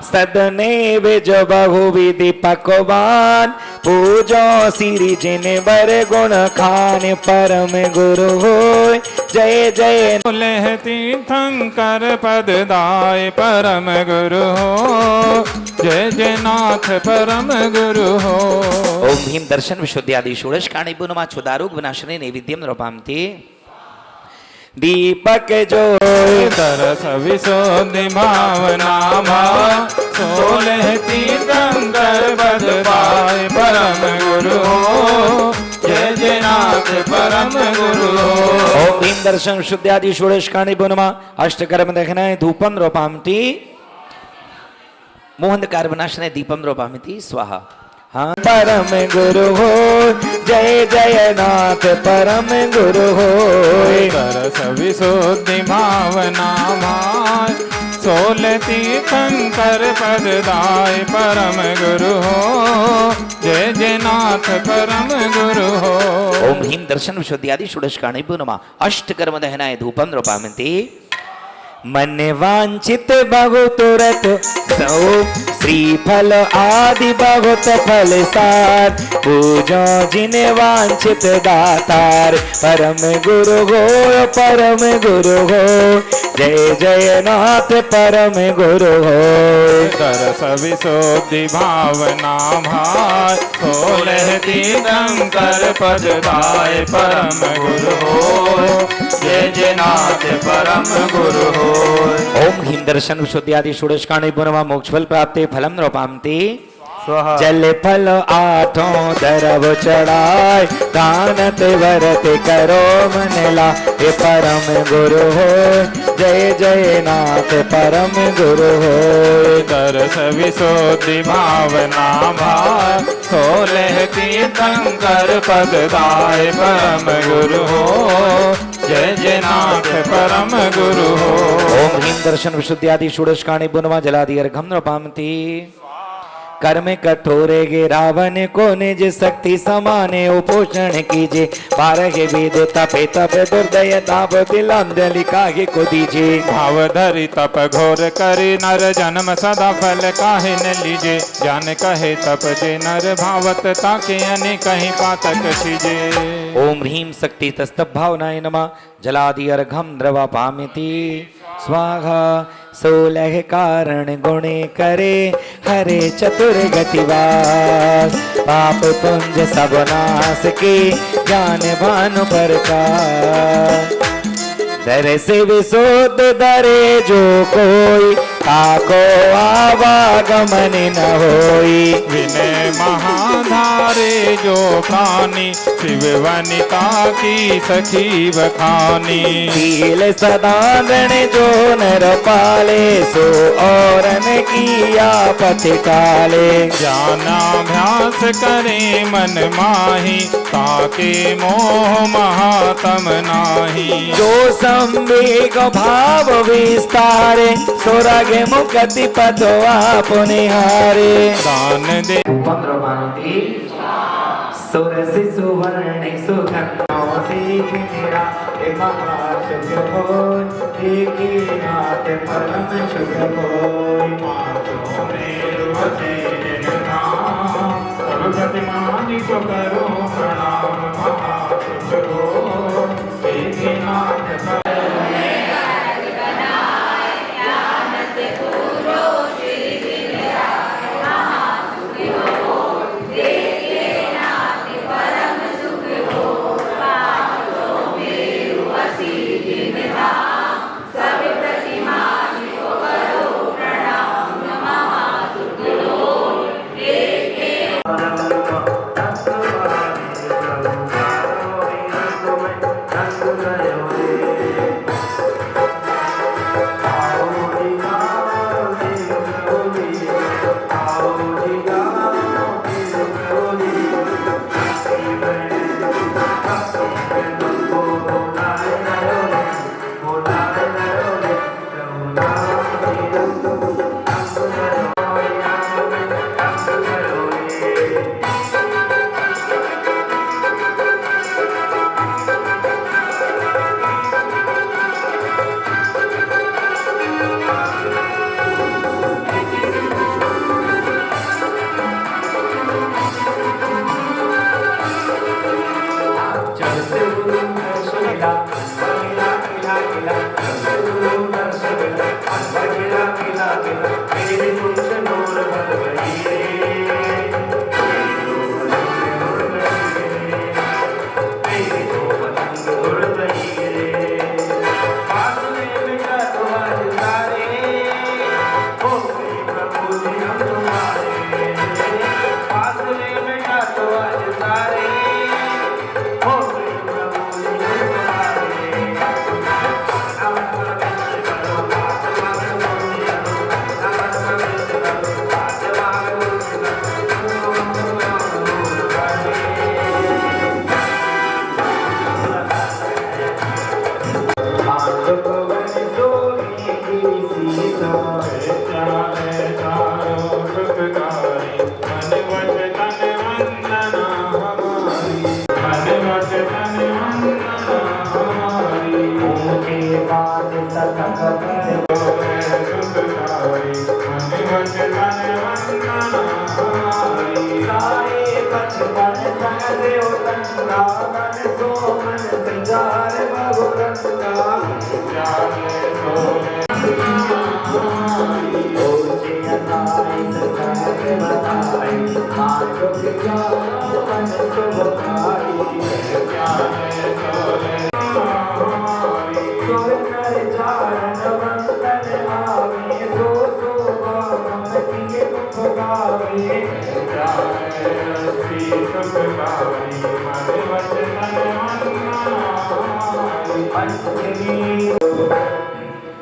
सदने विज बहुविधि पकवान पूजो सिरि जिन बर गुण खान परम गुरु हो जय जय 16 तीर्थंकर पददाय परम गुरु हो जय जय नाथ परम गुरु हो ओम ह्रीं दर्शन विशुद्धि आदि षोडशकाणि पूर्णमा क्षुदारोग विनाशिने नैवेद्यम रूपामिति दीपक जो तरस विशुद्धि भावना भाव 16 तीर्थंकर पददाय परम गुरु हो जय जय नाथ परम गुरु हो ओम ह्रीं दर्शन विशुद्धि आदि षोडशकाणि पूर्णमा अष्टकर्म दहनाय धूपम रूपामिति मोहंधकार विनाशने दीपम रूपामिति स्वाहा हाँ परम गुरु हो जय जय नाथ परम गुरु हो तरस विशुद्धि भावना भाई 16 तीर्थंकर पददाय परम गुरु हो जय जय नाथ परम गुरु हो ओम ह्रीं दर्शन विशुद्धि आदि षोडशकाणि पूर्णमा अष्टकर्म दहनाय धूपम रूपामिति मन वांछित बहुत तुरत सौ श्रीफल आदि बहुत फल सार पूजो जिन वांछित दातार परम गुरु हो जय जय नाथ परम गुरु हो तरस विशुद्धि भावना भाई 16 तीर्थंकर पददाय परम गुरु हो जय जय नाथ परम गुरु हो ओम ह्रीं दर्शन विशुद्धि आदि षोडशकाणि पूर्णमा मोक्षफल प्राप्ते फलम रूपामिति जल फल आठों दरव चढ़ाए दानत वरत करो मन ला हे परम गुरु हो जय जय नाथ परम गुरु हो तरस विशुद्धि भावना भाव 16 तीर्थंकर पददाय परम गुरु हो जय जय नाथ परम गुरु हो ओम ह्रीं दर्शन विशुद्धि आदि षोडशकाणि पूर्णमा जलादि अर्घम रूपामिति कर्म कठोरे गे रावण को निज शक्ति समाने उपोषण कीजिए 12 वेद तपे तप दुर्दय ताप तिलांजलि काहे को दीजिए भाव धरि तप घोर करी नर जन्म सदा फल काहे न लीजे जान कहे तप जे नर भावत ताके अने कहीं पातक छीजे ओम ह्रीं शक्ति तस्तभ भावनाय नमः जलादि अर्घम द्रवापामिति स्वाहा 16 कारण गुणे करे हरे चतुर गतिवास पाप पुंज सब नाश के ज्ञान भानु प्रकाश दर से विशुद्ध दरे जो कोई ताको आवागमन न होई विनय महाधारे जो प्राणी शिव वनिता की सखी बखानी शील सदागण जो नर पाले सो औरन की आपत टाले ज्ञानाभ्यास करे मन माही ताके मोह महातम नाही जो संवेग भाव विस्तारे सुरग मुक्ति पदो आपने हारे दान दे सुर शिशु वर्ण सुखनो सीख मेरा शुभ हो नाथ परम शुभ हो सर्वप्रतिमानि को करो प्रणाम महाशुभ हो नाथ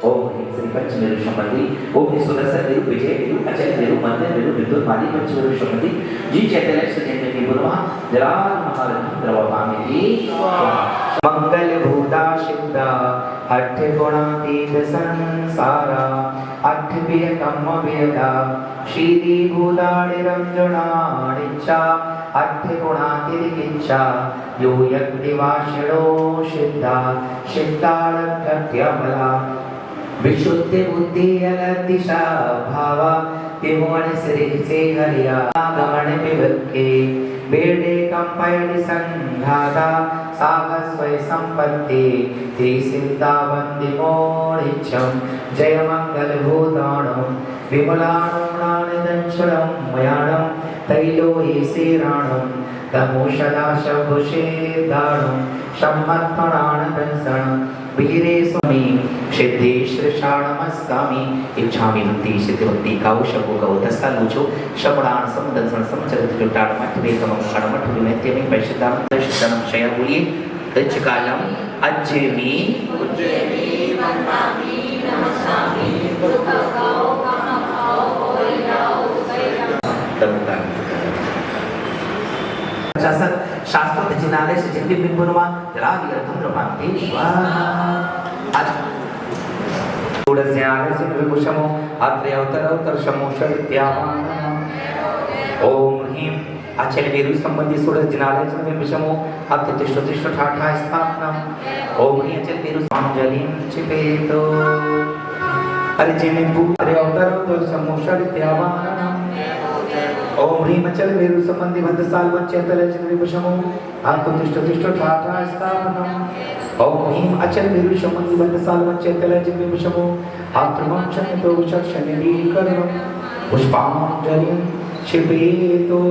ओम श्री पंचमेरु संबंधी ओम सुदर्शन मेरु विजय मेरु अचल मेरु मंदिर मेरु विद्युत माली पंचमेरु संबंधी जी चैतन्य सुजन में गुरुमा जलाल महारथी द्रवपामिति मंगल भूता शिवदा अठ गुणातीत संसारा अठ वियतम वेदा श्री भूतानि रंजनानिच्चा अठ गुणातिरिकिच्चा यो यज्ञवाशिणो सिद्धा सिद्धार्थत्यमला विशुद्धि बुद्धि अलतिशा भावा तिमोन श्री से हरिया गमन विभक्के बेडे कंपयनि संघाता सागस्वय संपत्ति ते सिद्धा वंदि मोरिच्छं जय मंगल भूताणं विमलाणं दंशरं मयाणं तैलोये सेराणं तमोषदा शभुषेदाणं सम्मत्पणान कंसणं वीरे स्वामी सिद्धेश्वर शरणमस्सामि इच्छामि भक्ति सिद्धिभक्ति कौशको कौतस्ता लूचो शमणान समदर्शन समचरित जुटाड़ मठ वेकमं खड़मठ विमेत्यमि वैशदाम दर्शनम शय बोलिए दच्चकालम अज्जेमि वंदामि नमस्सामि दुर्गाओ कामभाओ होइराओ तमुदान शासक शास्त्र जिनालय से जिनके बिंबुरमा राग यथुन्द्र पांते स्वाहा आज ज्ञान से विभूषमो अत्रे अवतर शमोष विद्यावान ओम ह्रीं अचल मेरु संबंधी सूरज जिनालय से विभूषमो अत्रे तिष्ठ ठाठा स्थापनम ओम ह्रीं अचल मेरु अंजलिं चिपेतो अरे जिने अरे अवतर शमोष विद्यावान ओम ह्रीं अचल मेरु संबंधी बंद साल वंचेतल जिन विभूषमो अत्रे तिष्ठ ठाठा स्थापनम ओम ह्रीं अचल मेरु संबंधी बंद साल वंचेतल जिन विभूषमो आत्मं शनितो शनिरीकरणं पुष्पाञ्जलिं क्षिपेतो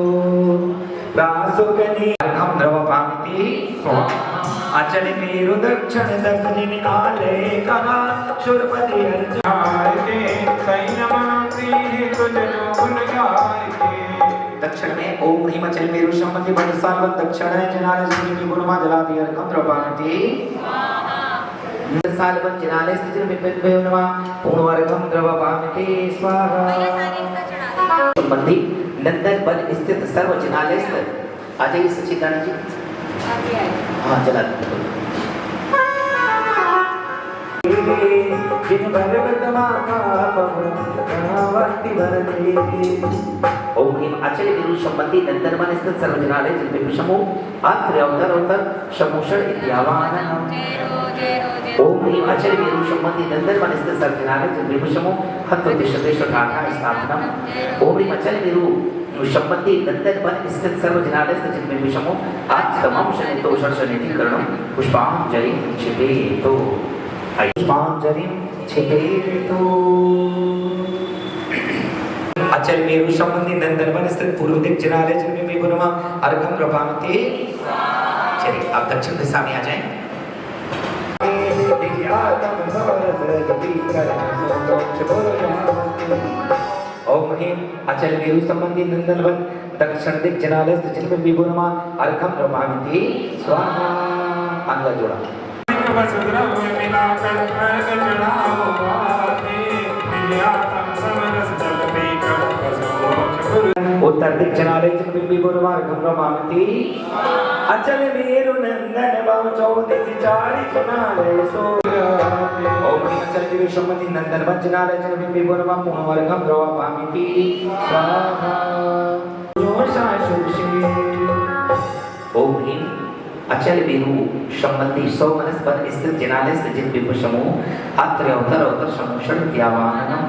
प्रासुकनि अर्घं द्रवपामिति अचल मेरु दक्षिण दक्षिणकाले कहा शूरपति अर्जुनाय के सैन्यमंत्री तुझो गुण गाय के दक्षिण में ओम ह्रीं अचल मेरु संबंधी बंद साल दक्षिण जिनालय जिन गुरुमा जलादि अर्घं द्रवपामिति सालवन जिनालय स्थिर विद्वेवनमा पूर्णवर्गम द्रवपामिते स्वाहा संबंधी नंदन वन स्थित सर्व जिनालय स्थित आ जाइए सचिदानंद जी हाँ चला जिन भर वर्तमा का पवनवती वरते ओम ह्रीं अचल मेरु संबंधी नंदन वन स्थित सर्व जिनालय जिन विभूषमो अत्रे अवतर शमोषण इत्यावानम ओम ह्रीं अचल मेरु संबंधी नंदन वन स्थित सर्व जिनालय जिन विभूषमो हत्व तिष्ठ ठाठा स्थापनम ओम ह्रीं अचल मेरु संबंधी नंदन वन स्थित सर्व जिनालय जिन विभूषमो आत्मं शनितो शनिरीकरणं पुष्पाञ्जलिं क्षिपेतो पुष्पाञ्जलिं क्षिपेतो अचल मेरु संबंधी नंदन वन स्थित पूर्व दिक जिनालय जिन विभूषमो अर्घं द्रवपामिते चलिए आप दक्षिण दिशा में आ जाएं ओम ह्रीं अचल मेरु संबंधी नंदन वन दक्षिण दिक जिनालय जिन विभूषमो अर्घं द्रवपामिते स्वाहा अंगद जोड़ा उत्तर दिक जिनालय जिन विभूषमो अर्घं द्रवपामिते अचल मेरु नंदन वन चौदिस चारि जिनालय सो ओम ह्रीं अचल मेरु संबंधी नंदन वन जिनालय जिन विभूषमो पूर्णवर्गम द्रवपामिति स्वाहा ओम ह्रीं अचल मेरु संबंधी 100 मनस पर स्थित जिनालय से जिन बिंब समूह अत्र अवतर समुषण त्यावानम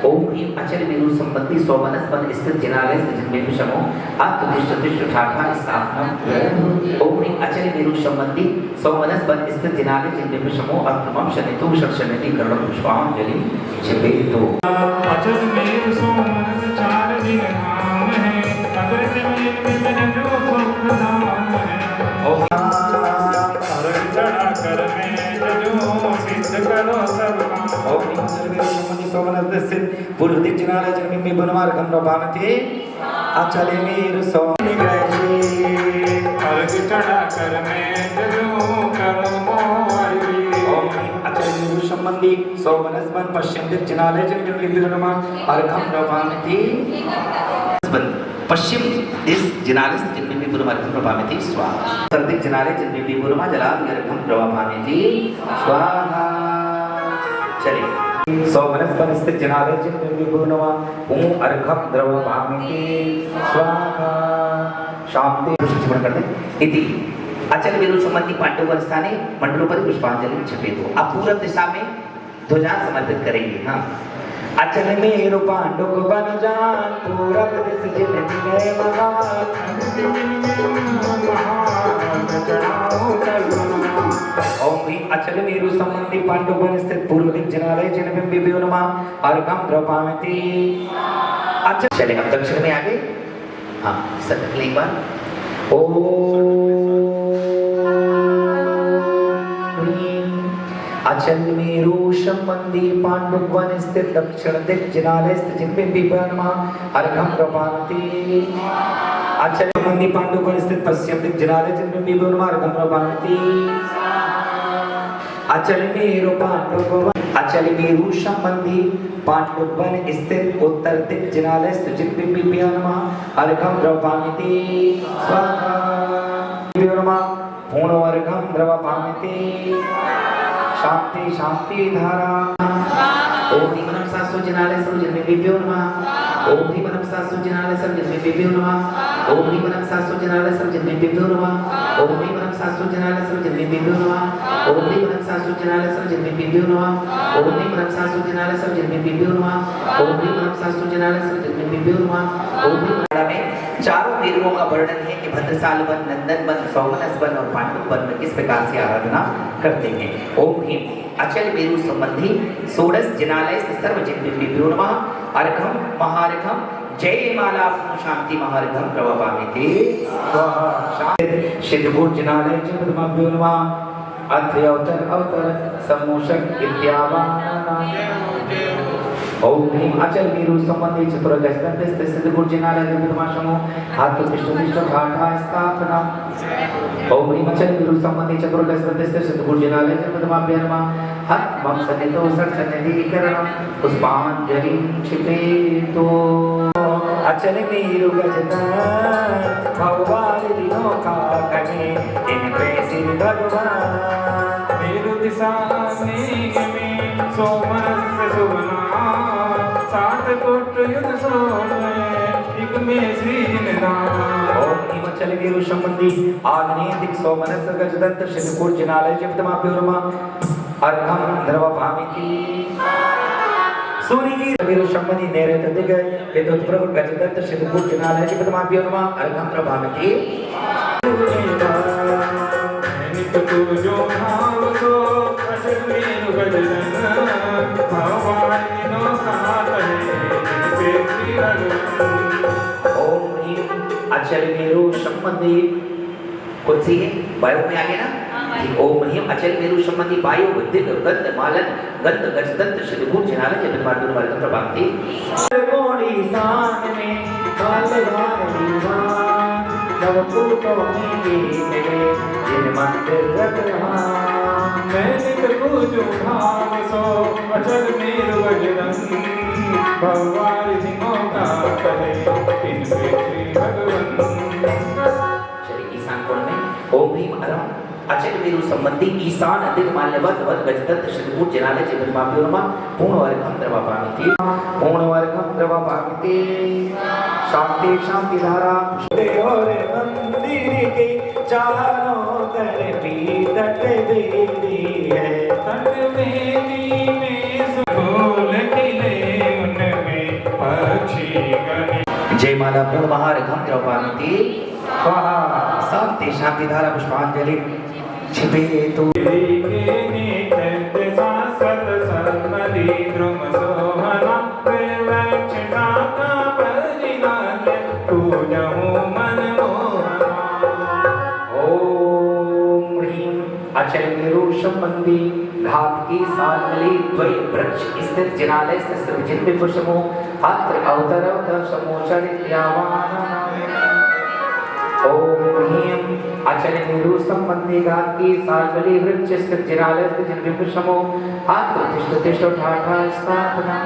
ओम ह्रीं अचल मेरु संबंधी 100 मनस पर स्थित जिनालय से जिन बिंब समूह अत्र तिष्ठ ठाठा स्थापनम ओम ह्रीं अचल मेरु संबंधी 100 मनस पर स्थित जिनालय जिन बिंब समूह अत्र मम शनितो शर्षणति करणम पुष्पांजलि जपेतो। अचल मेरु 100 मनस 4 दिन नाम है, अगर से मेरे जो सुख धाम है। हर चढ़ा कर मैं जो सिद्ध करो सब काम। ओम ह्रीं अचल मेरु संबंधी 100 मनस स्थित पूर्व दिक् जिनालय जिन बिंब बनवार गंधो भामते अचल मेरु 100 हर चढ़ा कर मैं जो करो मोरी। ओम ह्रीं अचल मेरु संबंधी 100 मनस पर पश्चिम दिक् जिनालय जिन बिंब बनवार अर्घम भामते पश्चिम दिस जिनालय जिन बिंब बनवार अर्घम भामते स्वाहा। उत्तर दिक् जिनालय जिन बिंब बनवार जलादि अर्घम भामते स्वाहा। चलिए 100 मनस पर स्थित जिनालय जिन बिंब बनवार ओम अर्घम भामते स्वाहा। शांति पुष्पचमन करते इति अचल मेरु संबंधी पांडव स्थाने मंडलोपरि पुष्पांजलि जपेतो। अब पूर्व दिशा में ध्वजा समर्पित करेंगे। हाँ, अचल मेरु पांडव बन जान पूरब दिस जिन विनय महान ओम ह्रीं अचल मेरु संबंधी पांडव बन स्थित पूर्व दिक् जिनालय जिन बिंब बनवार अर्घम द्रवामति। अच्छा चले अब दक्षिण में आगे। हाँ सकल एक बार अचल मेरु संबंधी पांडव वन स्थित दक्षिण दिक् जिनालय स्थित जिन बिंब बनवार अर्घम द्रवामति। अचल संबंधी पांडव वन स्थित पश्चिम दिक् जिनालय जिन बिंब बनवार अर्घम द्रवामति। अचल मेरु पांडव अचल मेरु संबंधी पांडव वन स्थित उत्तर दिक् जिनालय स्थित जिन बिंब बनवार अर्घम द्रवामति स्वाहा। पूर्ण अर्घम द्रवामति। शांति शांति धारा ओम ह्रीं मनम सासु जिनालय सर्व जिन बिंब नमः। ओम ह्रीं मनम सासु जिनालय सर्व जिन बिंब नमः। ओम ह्रीं मनम सासु जिनालय सर्व जिन बिंब नमः। ओम ह्रीं मनम सासु जिनालय सर्व जिन बिंब नमः। ओम ह्रीं मनम सासु जिनालय सर्व जिन बिंब नमः। ओम ह्रीं मनम सासु जिनालय सर्व जिन बिंब नमः। ओम ह्रीं मनम सासु जिनालय सर्व जिन बिंब नमः। ओम ह्रीं में चारों वीरों का वर्णन है कि भद्रसाल वन, नंदन वन, सौमनस वन और पांडव वन में किस प्रकार से आराधना करते हैं। ओम ह्रीं अचल मेरु संबंधी 16 जिनालय सर्व जिन बिंब नमः अर्घम महार्घम जय माला शांति महार्घम प्रवपामिते स्वाहा। सिद्धपुर जिनालय जिन बिंब नमः अत्र अवतर सम्मोषक इत्यावाना। ओम ह्रीं अचल मेरु संबंधी चतुर्गजदंत स्थित सिद्धपुर जिनालय जिन बिंब समूह हाथ तिष्ठ ठाठा स्थापना। ओम ह्रीं अचल मेरु संबंधी चतुर्गजदंत स्थित सिद्धपुर जिनालय जिन बिंब बनवार हत मम सन्नितो शर्षणति करणम पुष्पांजलि क्षिपेतो। अचल मेरु गजदंत भगवान दिनों का कहे इन प्रेसी भगवान। मेरु दिशा में 100 मनस सुबना सात कोट युद्ध सोने एक में श्री जिनदान। ओम ह्रीं अचल मेरु संबंधी आग्नेय दिक् 100 मनस गजदंत सिद्धपुर जिनालय जिन बिंब अर्घम द्रवामति। सूर्य मेरु संबंधी नैऋत्य दिक् विद्युत प्रभु गजदंत सिद्धपुर जिनालय जिन बिंब अर्घम द्रवामति। तू जो भाव सो अचल मेरु गजदंत भगवान दिनों साथ है पे श्री भगवान। ओम ह्रीं अचल मेरु संबंधी कौन सी है वायु में आगे ना। ओम ह्रीं अचल मेरु संबंधी वायु दिग गंध मालन गंध गजदंत सिद्धपुर जिनालय जिन बिंब अर्घम प्रभामति। कोड़ी सान में कालवार दीवान नवकूटों में गिरे जिन मंदिर रखवान। मैं निकलूं जो भाव सो अचल मेरु गजदंत भगवान दिनों का कहे इन पे श्री भगवान। चलिए ईशान कोण में ओम ह्रीं अचल मेरु संबंधी ईशान दिग माल्यवत वन गजदंत सिद्धपुर जिनालय जिन बिंब नमः पूर्ण अर्घम द्रवामति। पूर्ण अर्घम द्रवामति। शांति शांति धारा। और मंदिर के चारों तरफ तट बेदी है। तट बेदी में फूल खिले उनमें पक्षी गने। जय माला प्रणमहार घम द्रौपामिति स्वाहा। शांति शांति धारा पुष्पांजलि छिपे तो शाश्वत सन्मति द्रुम सोहना ओम ह्रीं अचल मेरु संबंधी घात की सालमली द्वय वृक्ष स्थित जिनालय स्थित जिन विपुषमो अत्र अवतरव समोचरित यावान। ओम ह्रीं अचल मेरु संबंधी घात की सालमली वृक्ष स्थित जिनालय स्थित जिन विपुषमो अत्र तिष्ठ तिष्ठ ठाठा स्थापना।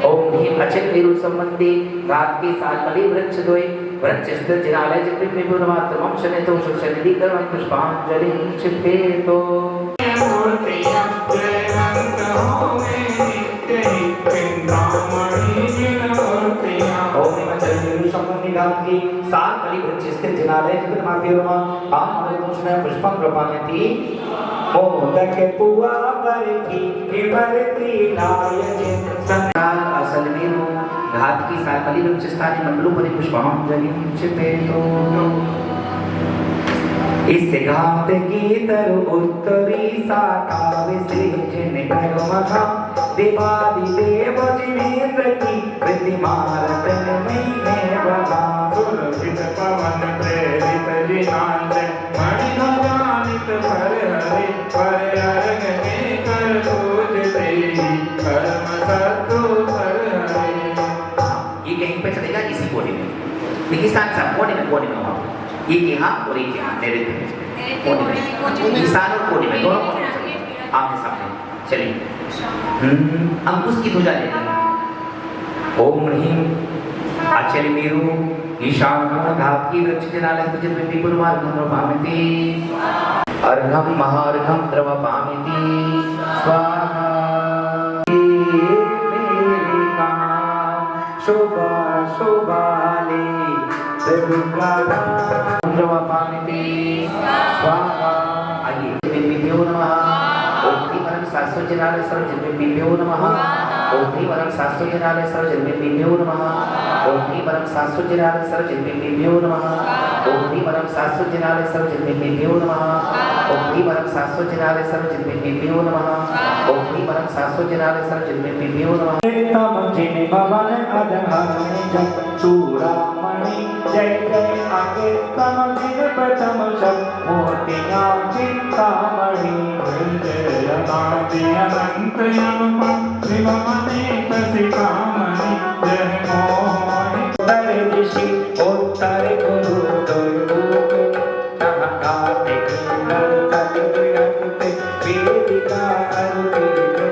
ओम ह्रीं अचल मेरु संबंधी घात की सालमली वृक्ष द्वय वृक्ष स्थित जिनालय जिन विपुषमात्र वंशने तो सुक्षनिधि कर्म पुष्पांजलि छिपेतो। की सात बलि वृक्ष स्थित जिनालय जिन माध्यमा आम पुष्पम प्रपायति। मोदक पुआ पर की विमरती नायजित संसार असल मेरु घात की सात बलि वृक्ष स्थानी मंडलों पर पुष्पांजलि छिपेतो। इस घात की तरु उत्तरी शाखा विसृजन करो मखा देवादि देव जिनेन्द्र की प्रतिमारतन में बगा। सुरभित पवन प्रेरित जिनांत मणिभवानित पर हरि पर अर्घ में कर पूजते कर्म सत्तु पर हरि। ये कहीं पे चलेगा इसी कोने में, देखिए साथ साथ कोने में वहाँ एक यहाँ और एक यहाँ मेरे कोने में, ईशान और कोने में दोनों कोने में चलिए आमने सामने चलिए। अंकुश की ध्वजा लेते हैं। ओम ह्रीं अचल मेरु ईशान घात की वृक्ष जिनालय स्थित जिन विपुलमार्गं द्रवपामिति अर्घं महार्घं द्रवपामिति स्वाहा। शोभा शोभाले द्रवपामिति स्वाहा। आइए जिन्भ्यो नमः। ओम ह्रीं वरं शाश्वत जिनालय सर्व जिन्भ्यो नमः। ओम ह्रीं वरं शाश्वत जिनालय सर्व जिन्भ्यो नमः। ओम ह्रीं वरं शाश्वत जिनालय सर्व जिन्भ्यो नमः। ओम ह्रीं वरं शाश्वत जिनालय सर्व जिन्भ्यो नमः। ओम ह्रीं वरं शाश्वत जिनालय सर्व जिन्भ्यो नमः। ओम ह्रीं वरं शाश्वत जिनालय सर्व जिन्भ्यो नमः। तम जिन भवन अधहरण जप चूड़ामणि जय जय आगे तम जिन प्रथम शब मोतियां चिंतामणि जय अनादि अनंत यम शिवमनेक शिखामणि जय मोहनि। उत्तर ऋषि उत्तर गुरु दुर्गुरु नमकाते नंदते वेदिका अरुते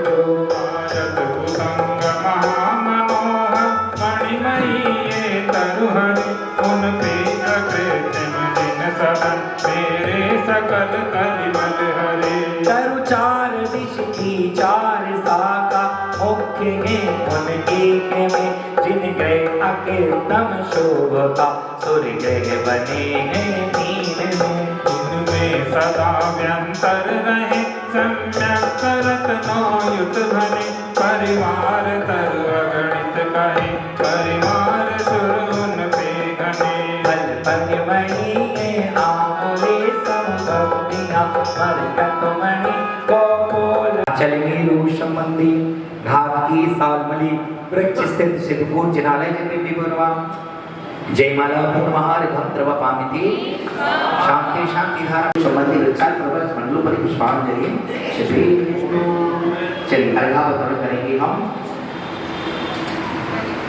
जो भारत कुसंग महामनोहर मणिमयी ये तरुहरि उन पे अकृत्रिम जिन सदन मेरे सकल कलिमल हरे। तरु चार दिश की चार शाखा मुख्य है उनके में जिन ग्रह अकीर्तम शोभता सूर्य ग्रह बने हैं तीन में। इनमें सदा व्यंतर रहे सम्यक करत नौयुत धने परिवार तरु अगणित कहे परिवार सुर उन पे घने। मणि आमले संभवनिया मरकत मणि गोपोल। अचल मेरु संबंधी घात की सालमली वृक्ष स्थित सिद्धपुर जिनालय जिन विपुलवा जय माला पुष्पहार घम द्रवपामिति शांति शांति धारा संबंधी वृक्षाल प्रवर्त मंडलों पर पुष्पांजलि छिपेतो। चलिए अर्घावतरण करेंगे हम।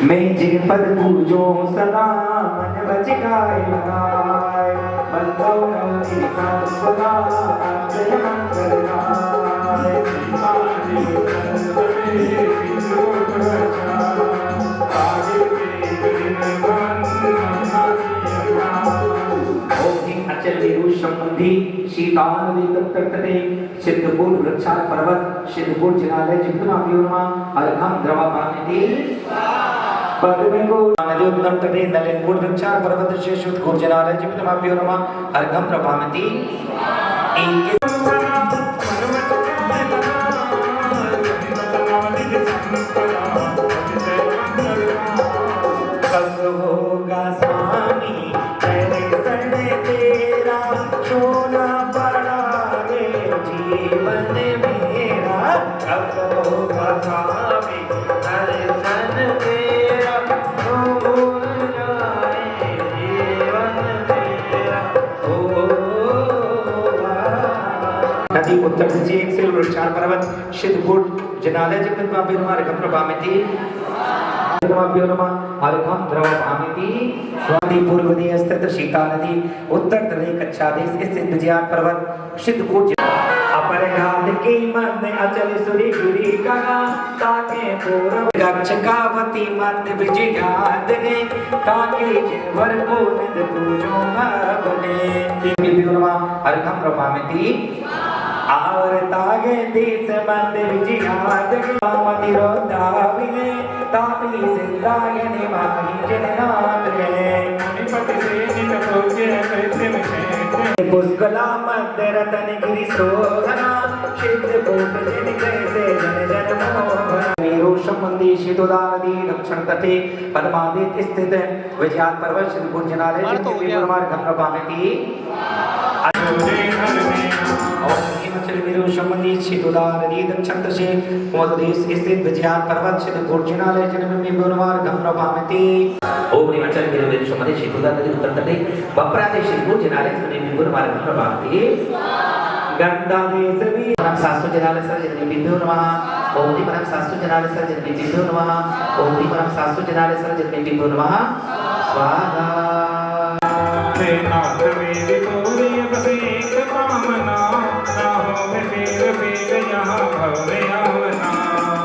मैं जिन पद पूजो सदा मन बच गाय लगाए बंदो नवति संपदा जय मंगल गाय। अचल मेरु संबंधी शीतान तत्ते सिद्धपुर वृक्षाल पर्वत सिद्धपुर जिनालय जिन अर्घं द्रवपामिति नदी उत्तम तटे नलिन गुण वृक्षार पर्वत शेषुत गुर्जनालय जिप्तमाभ्यो नमः अर्घम प्रभामति कब होगा स्वामी तेरे शरण तेरा सोना पड़ा रे जीवन मेरा कब होगा स्वामी तेरे शरण तेरा भूल जाए जीवन मेरा होगा। नदी उत्तर से एक से वृक्षार पर्वत सिद्धपुर जनालय जिप्तमा बिरमार गम प्रभामिति नमः अर्घम द्रवभामिति स्वामी पूर्व दिए स्थित शीता नदी उत्तर तले कच्छा देश स्थित विजयान पर्वत सिद्धपुर अपर घात के मन अचल सुरी गिरी कहा ताके पूर्व गक्षकावती मत विजयाद गे ताके जिनवर को निद पूजो बने नमः अर्घम प्रभामिति और तागे देश मंद विजयाद गे मंदिरो दाविने तापी सिंदायने माही जननाथ रे निपति से नित पूज्य कृत्य में पुष्कला मध्य रतन गिरि सोहना सिद्ध कोट जिन कैसे जन जन मोहन मेरु संबंधी शीतोदानदी दक्षिण तटे पद्मादित स्थित विजयात पर्वत सिद्धपुर जनालय जिनके मार्ग हम प्रभामिति संबंधी शीतोदानदी दक्षिण तटे मोददेश स्थित विजयात पर्वत सिद्धपुर जनालय जिनके मार्ग हम प्रभामिति ओम हिमाचल गिरिवेद संबंधी शीतोदानदी उत्तर तटे बप्रादेश सिद्धपुर जनालय जिनके मार्ग हम प्रभामिति गंगा देश भी परम शास्त्र जनालय सर जिनके बिंदु नमः ओम दी परम शास्त्र जनालय सर जिनके बिंदु नमः ओम दी परम शास्त्र जनालय सर जिनके बिंदु नमः स्वाहा नाथ मेरे तोरे बस एक कामना ना हो मैं फिर यहाँ भव में आवना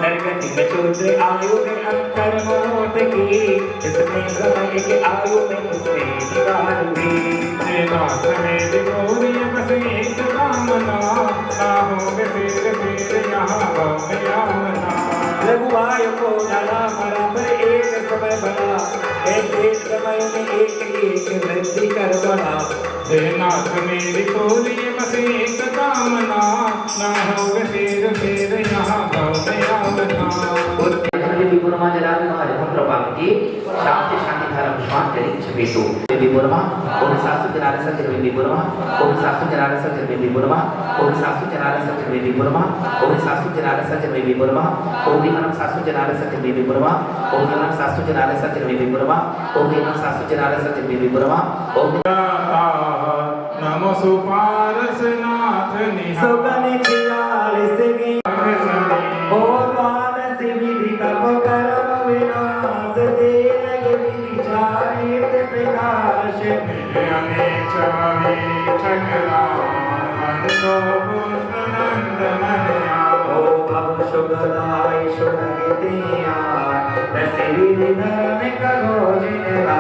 नरगति में चोट आयु में अंतर मोट की इसमें समय की आयु में मुझे दीवार भी नाथ मेरे तोरे बस एक कामना ना हो मैं फिर यहाँ भव में आवना लघुवाय को डाला बराबर एक समय बना एक समय में एक वृद्धि कर बना नाथ मेरी तोरी बस एक कामना ना हो फिर यहाँ भव में आवना विपुरमा जलाल हम प्रभामिति शांति शांति धारा पुष्पांजलि छपेतु विपुरमा ओम शास्त्र जनालय सर जिनके विपुरमा ओम शास्त्र जनालय सर जिनके विपुरमा ओम शास्त्र जनालय सर जिनके विपुरमा ओम शास्त्र जनालय सर जिनके विपुरमा ओम विमान शास्त्र जनालय सर जिनके विपुरमा ओम विमान शास्त्र जनालय सर जिनके विपुरमा ओम विमान शास्त्र जनालय सर जिनके विपुरमा ओम नमो सुपारस नाथ सुगन जियाल से ओ मानस विधि तप करम विनाश दे लगे विचारित प्रकाश अनेक चाहे ठगरा मंदो पुष्पनंदन ओ भव सुगदाय सुगति दिया रस विधि धर्म करो जिनरा